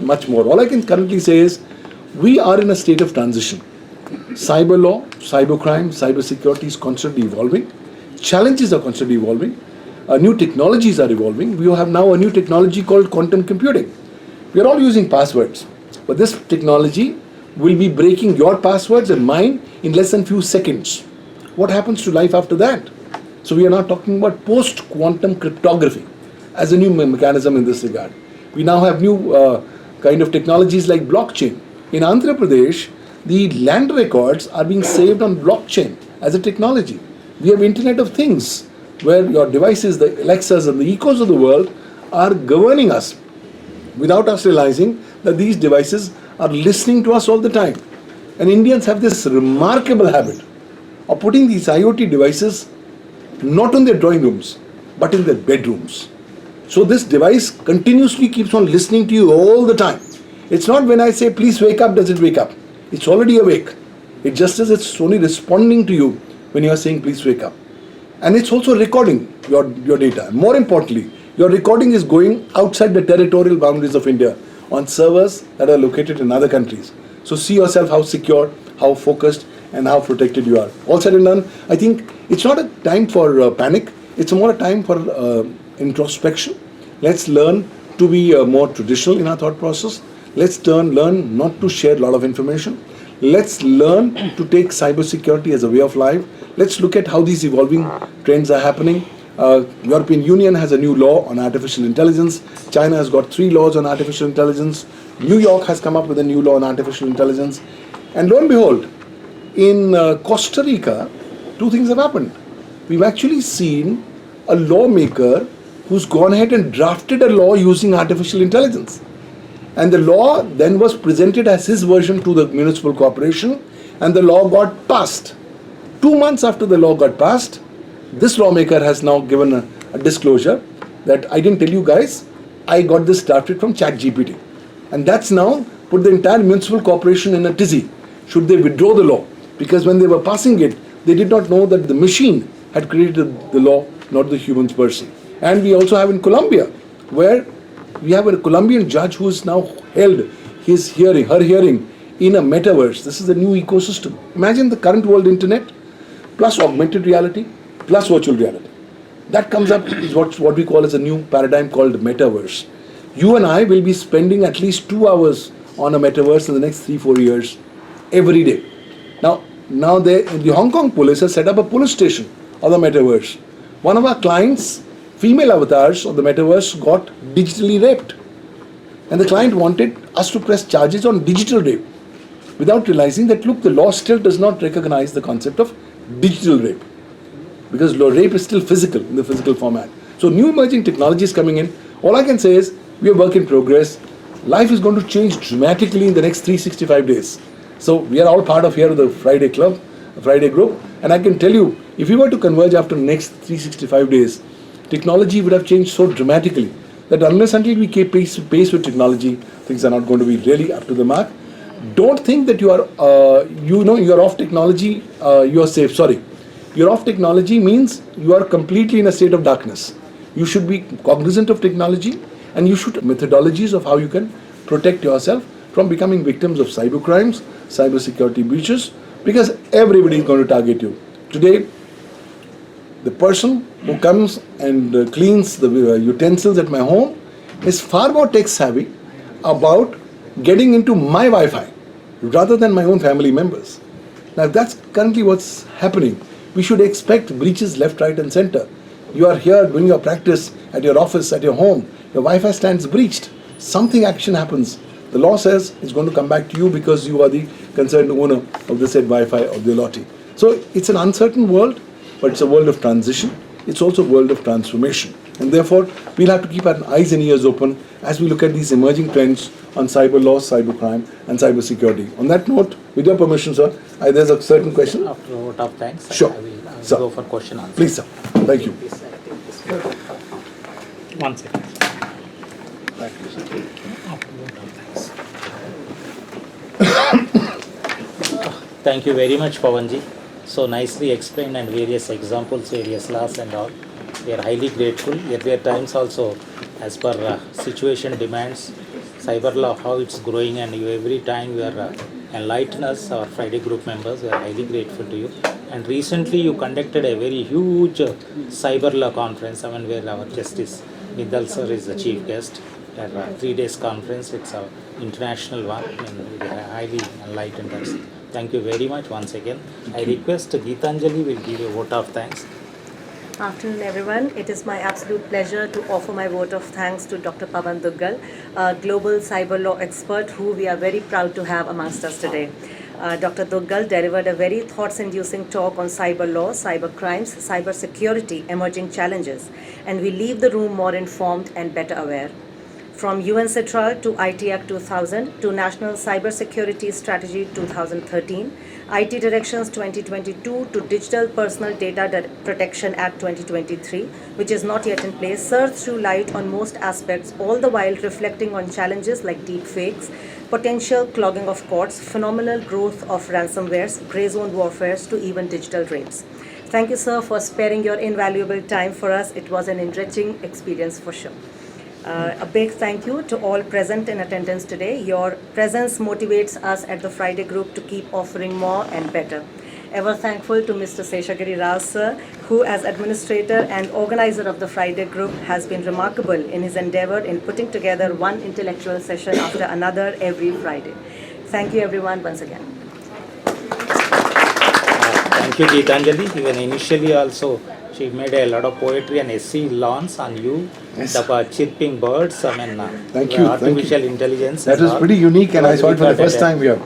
much more. All I can currently say is we are in a state of transition. Cyberlaw, cybercrime, cybersecurity is constantly evolving. Challenges are constantly evolving. New technologies are evolving. We have now a new technology called quantum computing. We are all using passwords, but this technology will be breaking your passwords and mine in less than few seconds. What happens to life after that? So we are now talking about post-quantum cryptography as a new mechanism in this regard. We now have new kind of technologies like blockchain. In Andhra Pradesh, the land records are being saved on blockchain as a technology. We have Internet of Things, where your devices, the Alexas and the Echos of the world are governing us without us realizing that these devices are listening to us all the time. And Indians have this remarkable habit of putting these IoT devices not in their drawing rooms, but in their bedrooms. So this device continuously keeps on listening to you all the time. It's not when I say, please wake up, does it wake up? It's already awake. It just as it's only responding to you when you are saying, please wake up. And it's also recording your data. More importantly, your recording is going outside the territorial boundaries of India on servers that are located in other countries. So see yourself how secure, how focused, and how protected you are. All said and done, I think it's not a time for panic. It's more a time for introspection. Let's learn to be more traditional in our thought process. Let's learn not to share a lot of information. Let's learn to take cybersecurity as a way of life. Let's look at how these evolving trends are happening. European Union has a new law on artificial intelligence. China has got 3 laws on artificial intelligence. New York has come up with a new law on artificial intelligence. And lo and behold, in Costa Rica, 2 things have happened. We've actually seen a lawmaker who's gone ahead and drafted a law using artificial intelligence. And the law then was presented as his version to the municipal corporation, and the law got passed. 2 months after the law got passed, this lawmaker has now given a disclosure that I didn't tell you guys, I got this drafted from ChatGPT. And that's now put the entire municipal corporation in a tizzy. Should they withdraw the law? Because when they were passing it, they did not know that the machine had created the law, not the human person. And we also have in Colombia, where we have a Colombian judge who is now held her hearing in a metaverse. This is the new ecosystem. Imagine the current world internet plus augmented reality plus virtual reality. That comes up is what we call as a new paradigm called metaverse. You and I will be spending at least 2 hours on a metaverse in the next 3-4 years every day. Now the Hong Kong police has set up a police station of the metaverse. One of our clients, female avatars of the metaverse, got digitally raped. And the client wanted us to press charges on digital rape without realizing that, look, the law still does not recognize the concept of digital rape, because rape is still physical, in the physical format. So new emerging technology is coming in. All I can say is we are work in progress. Life is going to change dramatically in the next 365 days. So we are all part of here the Friday Club, Friday group, and I can tell you, if we were to converge after the next 365 days, technology would have changed so dramatically that unless until we keep pace with technology, things are not going to be really up to the mark. Don't think that you are off technology, you are safe. Sorry. You're off technology means you are completely in a state of darkness. You should be cognizant of technology, and you should methodologies of how you can protect yourself from becoming victims of cyber crimes, cyber security breaches, because everybody is going to target you. Today, the person who comes and cleans the utensils at my home is far more tech savvy about getting into my Wi-Fi rather than my own family members. Now that's currently what's happening. We should expect breaches left, right and center. You are here doing your practice at your office, at your home, your Wi-Fi stands breached. Something action happens. The law says it's going to come back to you because you are the concerned owner of the said Wi-Fi of the lottie. So it's an uncertain world, but it's a world of transition. It's also a world of transformation. And therefore, we'll have to keep our eyes and ears open as we look at these emerging trends on cyber law, cyber crime, and cyber security. On that note, with your permission, sir, there's a certain question. After a vote of thanks, Sure. I will Sir. go for question answer. Please, sir. Thank you. 1 second. Thank you very much, Pavanji. So nicely explained and various examples, various laws and all. We are highly grateful. Earlier times also, as per situation demands, cyber law, how it's growing, and you every time you are enlighten us, our Friday group members. We are highly grateful to you. And recently you conducted a very huge cyber law conference, where our Justice Duggal sir is the chief guest. A 3 days conference. It's an international one, and we are highly enlightened us. Thank you very much once again. I request Geetanjali will give a vote of thanks. Afternoon, everyone. It is my absolute pleasure to offer my vote of thanks to Dr. Pavan Duggal, a global cyber law expert who we are very proud to have amongst us today. Dr. Duggal delivered a very thoughts-inducing talk on cyber law, cyber crimes, cyber security, emerging challenges, and we leave the room more informed and better aware. From UN CITRA to IT Act 2000 to National Cybersecurity Strategy 2013, IT Directions 2022 to Digital Personal Data Protection Act 2023, which is not yet in place, serves through light on most aspects, all the while reflecting on challenges like deepfakes, potential clogging of courts, phenomenal growth of ransomwares, grey zone warfares, to even digital rapes. Thank you, sir, for sparing your invaluable time for us. It was an enriching experience for sure. A big thank you to all present in attendance today. Your presence motivates us at the Friday group to keep offering more and better. ever thankful to Mr. Seshagiri Rao sir, who as administrator and organizer of the Friday group has been remarkable in his endeavor in putting together one intellectual session after another every Friday. Thank you everyone once again. Thank you, Geetanjali. Even initially also, she made a lot of poetry and essay lawns on you. Yes. The chirping birds, Thank the you, artificial intelligence. That and was all. pretty unique, and I saw it for the Recorded. first time here.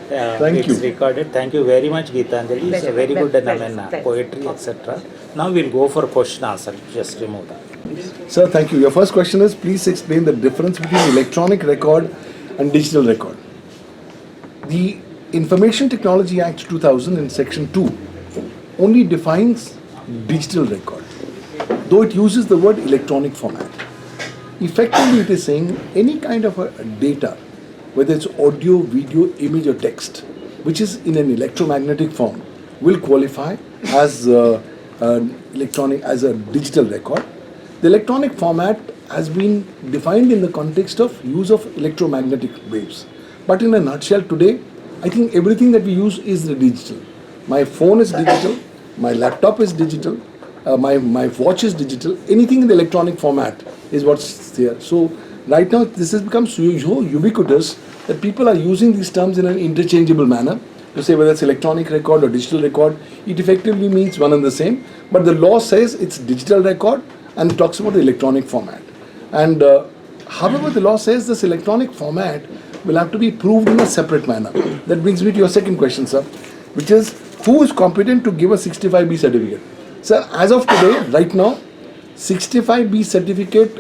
Thank it's you. recorded. Thank you very much, Geetanjali. It's a very good Pleasure. poetry, etc. Now we'll go for question answer. Just remove that. Sir, thank you. Your first question is, please explain the difference between electronic record and digital record. The Information Technology Act 2000 in Section 2 only defines digital record, though it uses the word electronic format. Effectively, it is saying any kind of a data, whether it's audio, video, image or text, which is in an electromagnetic form, will qualify as as a digital record. The electronic format has been defined in the context of use of electromagnetic waves. But in a nutshell today, I think everything that we use is the digital. My phone is digital, my laptop is digital, my watch is digital. Anything in the electronic format is what's there. So right now this has become so ubiquitous that people are using these terms in an interchangeable manner to say whether it's electronic record or digital record. It effectively means one and the same, but the law says it's digital record and talks about the electronic format. And however, the law says this electronic format will have to be proved in a separate manner. That brings me to your second question, sir, which is who is competent to give a 65B certificate? Sir, as of today, right now, 65B certificate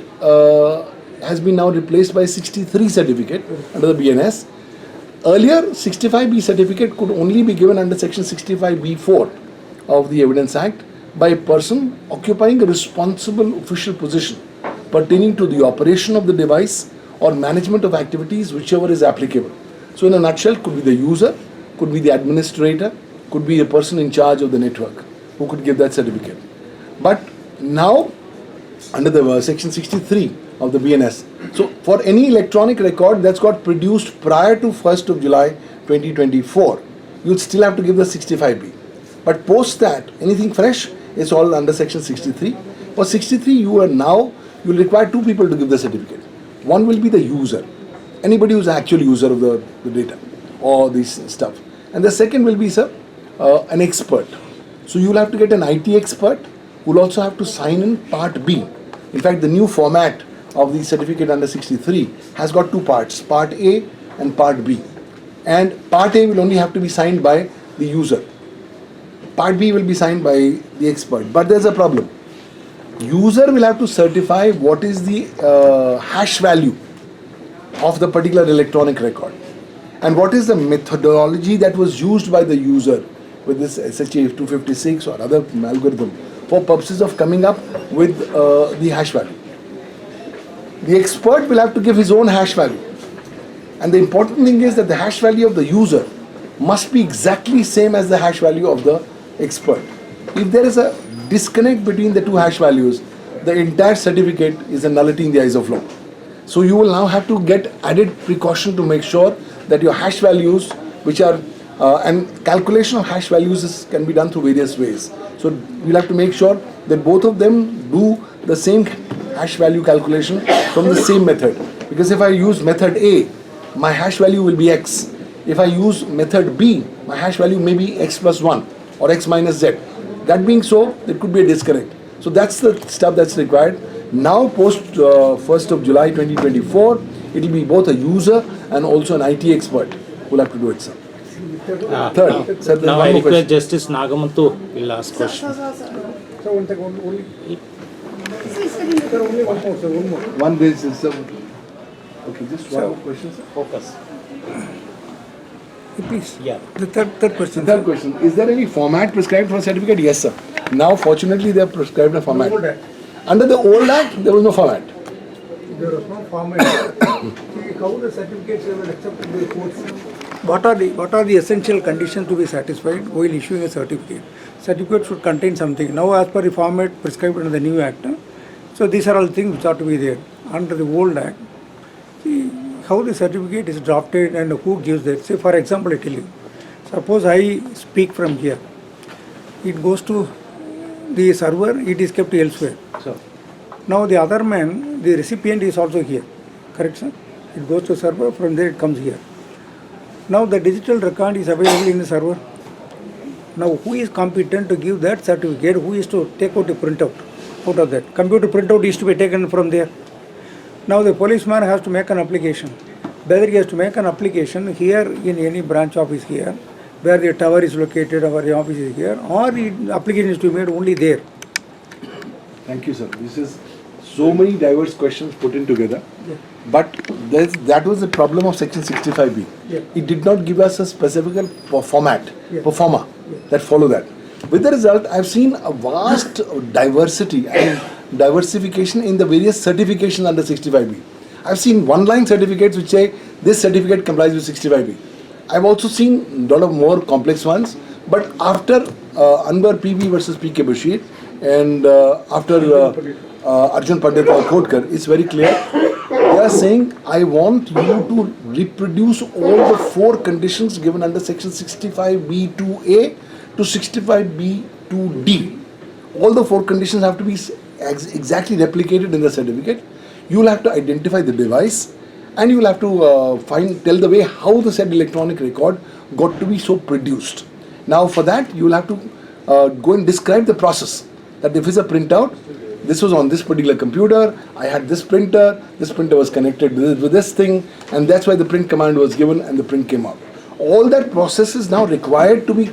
has been now replaced by 63 certificate under the BNS. Earlier, 65B certificate could only be given under Section 65B4 of the Evidence Act by a person occupying a responsible official position pertaining to the operation of the device or management of activities, whichever is applicable. So in a nutshell, could be the user, could be the administrator, could be the person in charge of the network who could give that certificate. But now, under the Section 63 of the BNS, so for any electronic record that's got produced prior to 1st of July 2024, you'll still have to give the 65B. But post that, anything fresh is all under Section 63. For 63, you'll require two people to give the certificate. One will be the user, anybody who's an actual user of the data or this stuff. And the second will be, sir, an expert. So you'll have to get an IT expert who will also have to sign in Part B. In fact, the new format of the certificate under 63 has got two parts, Part A and Part B. And Part A will only have to be signed by the user. Part B will be signed by the expert. But there's a problem. User will have to certify what is the hash value of the particular electronic record and what is the methodology that was used by the user with this SHA-256 or other algorithm for purposes of coming up with the hash value. The expert will have to give his own hash value, and the important thing is that the hash value of the user must be exactly same as the hash value of the expert. If there is a disconnect between the two hash values, the entire certificate is a nullity in the eyes of law. So you will now have to get added precaution to make sure that your hash values, which are and calculation of hash values can be done through various ways. So we'll have to make sure that both of them do the same hash value calculation from the same method. Because if I use method A, my hash value will be X. If I use method B, my hash value may be X plus 1 or X minus Z. That being so, there could be a disconnect. So that's the stuff that's required. Now post 1st of July 2024, it will be both a user and also an IT expert who will have to do it, sir. Third, sir, Now one I more request question. Justice Nagamantu will ask question. One this is okay, just one more question, sir. Focus. Please. Yeah. The third question. Third question, is there any format prescribed for a certificate? Yes, sir. Now, fortunately, they have prescribed a format. Old Act. Under the old Act, there was no format. There was no format. See, how the certificates were accepted by the courts? What are the essential conditions to be satisfied while issuing a certificate? Certificate should contain something. Now, as per the format prescribed under the new Act, so these are all things which are to be there. Under the old Act, see how the certificate is drafted and who gives that. Say, for example, I tell you, suppose I speak from here it goes to the server, it is kept elsewhere. Sir. Now the other man, the recipient is also here. Correct, sir? It goes to server, from there it comes here. Now the digital record is available in the server. Now who is competent to give that certificate? Who is to take out a printout out of that? Computer printout is to be taken from there. Now the policeman has to make an application. Whether he has to make an application here in any branch office here, where the tower is located or the office is here, or the application is to be made only there. Thank you, sir. This is so many diverse questions put in together. Yeah. But that was the problem of Section 65B. Yeah. It did not give us a specific format, Yeah. performer that follow that. With the result, I've seen a vast diversity and diversification in the various certifications under 65B. I've seen one-line certificates which say this certificate complies with 65B. I've also seen a lot of more complex ones. But after Anwar PB versus PK Bashir and after Arjun Pandit or Kodkar, it's very clear. They are saying, I want you to reproduce all the 4 conditions given under Section 65B2A to 65B2D. All the 4 conditions have to be exactly replicated in the certificate. You will have to identify the device and you will have to tell the way how the said electronic record got to be so produced. Now for that, you will have to go and describe the process. That if it's a printout, this was on this particular computer, I had this printer was connected with this thing, and that's why the print command was given and the print came out. All that process is now required to be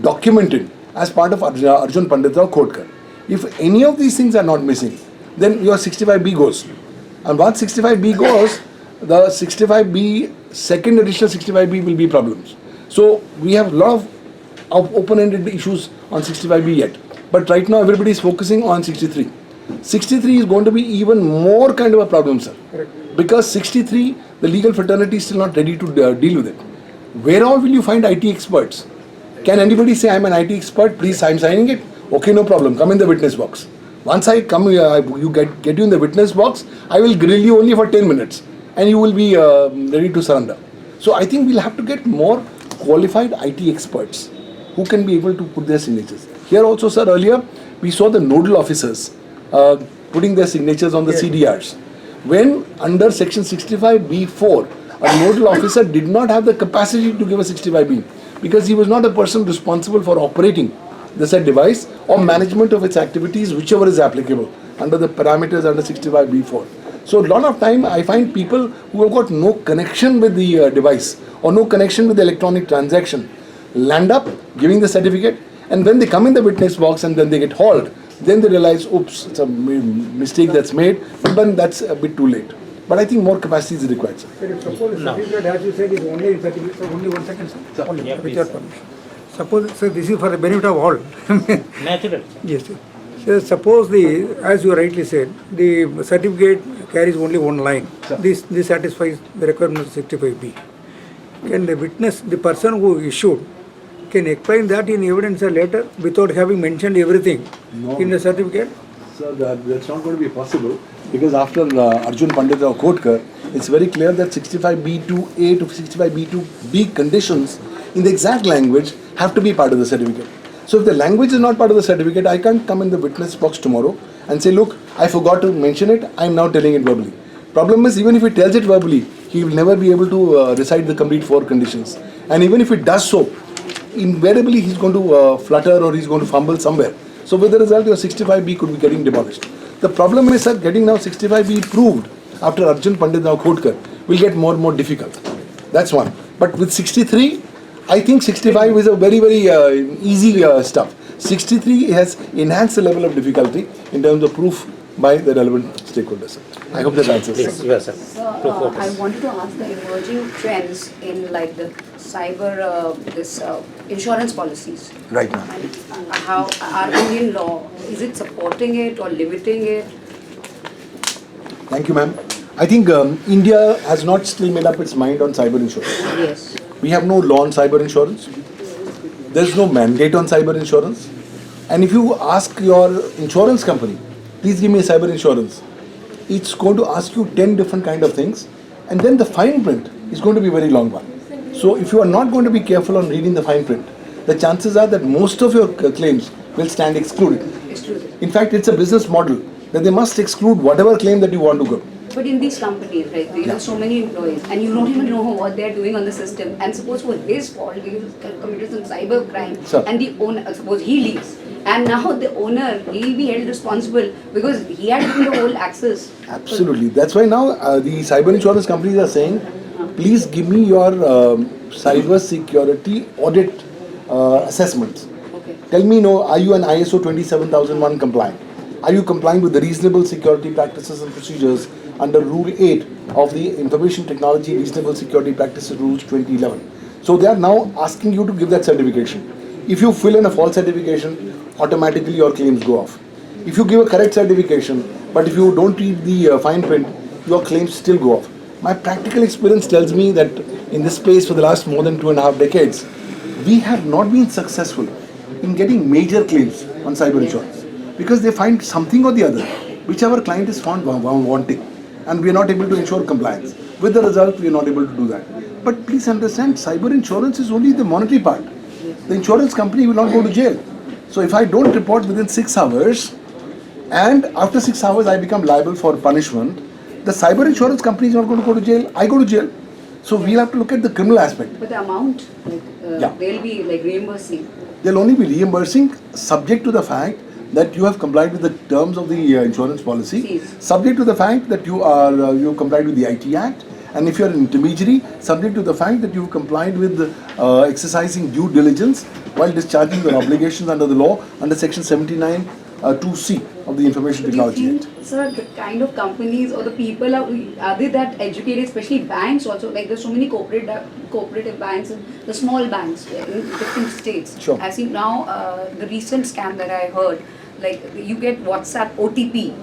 documented as part of Arjun Pandit or Kodkar. If any of these things are not missing, then your 65B goes. And once 65B goes, the 65B, second additional 65B will be problems. So we have a lot of open-ended issues on 65B yet. But right now everybody is focusing on 63. 63 is going to be even more kind of a problem, sir. Correct. Because 63, the legal fraternity is still not ready to deal with it. Where all will you find IT experts? Can anybody say, I'm an IT expert, please, I'm signing it? Okay, no problem, come in the witness box. Once I come, you get you in the witness box, I will grill you only for 10 minutes and you will be ready to surrender. So I think we'll have to get more qualified IT experts who can be able to put their signatures. Here also, sir, earlier we saw the nodal officers putting their signatures on the CDRs. When under Section 65B4, a nodal officer did not have the capacity to give a 65B because he was not a person responsible for operating the said device or management of its activities, whichever is applicable under the parameters under 65B4. So a lot of time I find people who have got no connection with the device or no connection with the electronic transaction land up giving the certificate, and when they come in the witness box and then they get hauled, then they realize, oops, it's a mistake that's made, but then that's a bit too late. But I think more capacity is required, sir. Sir, if suppose the certificate, as you said, is only in certificate, so only 1 second, sir. Only, Yeah, with your please, sir. permission. Suppose, sir, this is for the benefit of all. Natural. Yes, sir. So suppose as you rightly said, the certificate carries only 1 line. Sir. This satisfies the requirement of 65B. Can the witness, the person who issued, can explain that in evidence or letter without having mentioned everything No. in the certificate? Sir, that's not going to be possible because after Arjun Pandit or Kodkar, it's very clear that 65B2A to 65B2B conditions in the exact language have to be part of the certificate. So if the language is not part of the certificate, I can't come in the witness box tomorrow and say, look, I forgot to mention it, I'm now telling it verbally. Problem is, even if he tells it verbally, he will never be able to recite the complete 4 conditions. And even if it does so, invariably he's going to flutter or he's going to fumble somewhere. So with the result, your 65B could be getting demolished. The problem is, sir, getting now 65B proved after Arjun Pandit now Kodkar will get more and more difficult. That's one. But with 63, I think 65 is a very, very easy stuff. 63 has enhanced the level of difficulty in terms of proof by the relevant stakeholders. I hope that answers. Please, yes, sir. So, To focus. I wanted to ask the emerging trends in like the cyber, insurance policies. Right now. And how our Indian law, is it supporting it or limiting it? Thank you, ma'am. I think India has not still made up its mind on cyber insurance. Yes. We have no law on cyber insurance. There is no mandate on cyber insurance. And if you ask your insurance company, please give me a cyber insurance, it's going to ask you 10 different kind of things. And then the fine print is going to be a very long one. So if you are not going to be careful on reading the fine print, the chances are that most of your claims will stand excluded. Exclusive. In fact, it's a business model that they must exclude whatever claim that you want to go. But in these companies, right, you have so many employees and you don't even know what they're doing on the system. And suppose for his fault, he committed some cyber crime Sir. and the owner, suppose he leaves. And now the owner, he'll be held responsible because he had given the whole access. Absolutely. That's why now the cyber insurance companies are saying, please give me your cyber security audit assessments. Okay. Tell me, are you an ISO 27001 compliant? Are you complying with the reasonable security practices and procedures under Rule 8 of the Information Technology Reasonable Security Practices Rules 2011? So they are now asking you to give that certification. If you fill in a false certification, automatically your claims go off. If you give a correct certification, but if you don't read the fine print, your claims still go off. My practical experience tells me that in this space for the last more than 2.5 decades, we have not been successful in getting major claims on cyber insurance because they find something or the other which our client is found wanting, and we are not able to ensure compliance. With the result, we are not able to do that. But please understand, cyber insurance is only the monetary part. The insurance company will not go to jail. So if I don't report within 6 hours and after 6 hours I become liable for punishment, the cyber insurance company is not going to go to jail, I go to jail. So we'll have to look at the criminal aspect. But the amount, like, Yeah. they'll be like reimbursing. They'll only be reimbursing subject to the fact that you have complied with the terms of the insurance policy, Fees. subject to the fact that you are you have complied with the IT Act, and if you are an intermediary, subject to the fact that you have complied with exercising due diligence while discharging your obligations under the law under Section 79 2C of the Information But do you Technology Act. think, sir, the kind of companies or the people are they that educated, especially banks also? Like there's so many cooperative banks and the small banks in different states. Sure. I see now the recent scam that I heard, like you get WhatsApp OTP,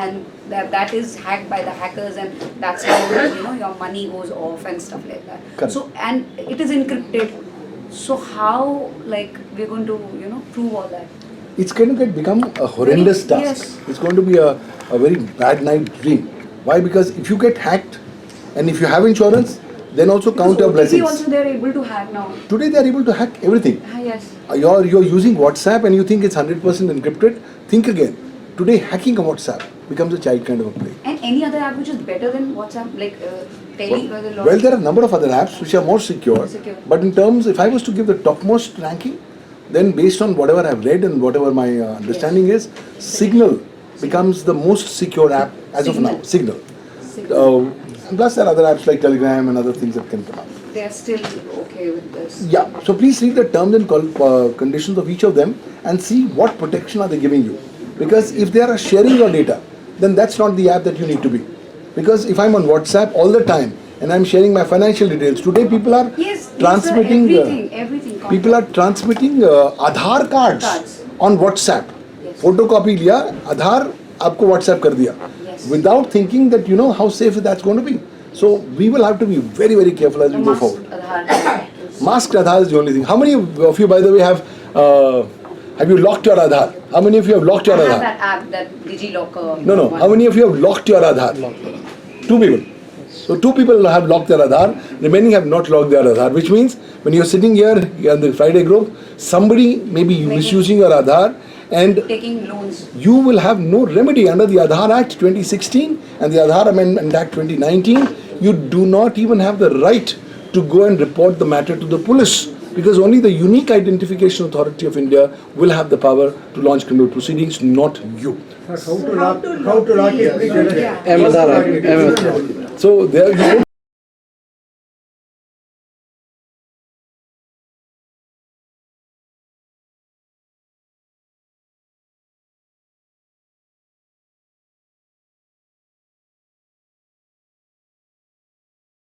and that is hacked by the hackers, and that's how your money goes off and stuff like that. Correct. So and it is encrypted. So how we're going to prove all that? It's going to become a horrendous task. Yes. It's going to be a very bad night dream. Why? Because if you get hacked and if you have insurance, then also count your Because OTP blessings. also they're able to hack now. Today they are able to hack everything. Ah, yes. You're using WhatsApp and you think it's 100% encrypted. Think again. Today hacking a WhatsApp becomes a child kind of a play. And any other app which is better than WhatsApp, like Well, there are a number of other apps which are more secure. But in terms, if I was to give the topmost ranking, then based on whatever I've read and whatever my understanding is, Signal becomes the most secure app as of now. Signal. And plus there are other apps like Telegram and other things that can come up. They are still okay with this. Yeah, so please read the terms and conditions of each of them and see what protection are they giving you. Because if they are sharing your data, then that's not the app that you need to be. Because if I'm on WhatsApp all the time and I'm sharing my financial details, today people are transmitting everything. people are transmitting Aadhaar cards on WhatsApp. Yes. Photocopy liya, Aadhaar आपको WhatsApp कर दिया. Yes. Without thinking that how safe that's going to be. So we will have to be very, very careful as we go forward. Masked Aadhaar is the only thing. How many of you, by the way, have you locked your Aadhaar? How many of you have locked your I have Aadhaar? that app, that DigiLocker. No. How many of you have locked your Aadhaar? 2 people. So 2 people have locked their Aadhaar. Remaining have not locked their Aadhaar. Which means when you're sitting here in the Friday group, somebody may be misusing your Aadhaar and Taking loans. you will have no remedy under the Aadhaar Act 2016 and the Aadhaar Amendment Act 2019. You do not even have the right to go and report the matter to the police, because only the Unique Identification Authority of India will have the power to launch criminal proceedings, not you. How to lock it? So there you go.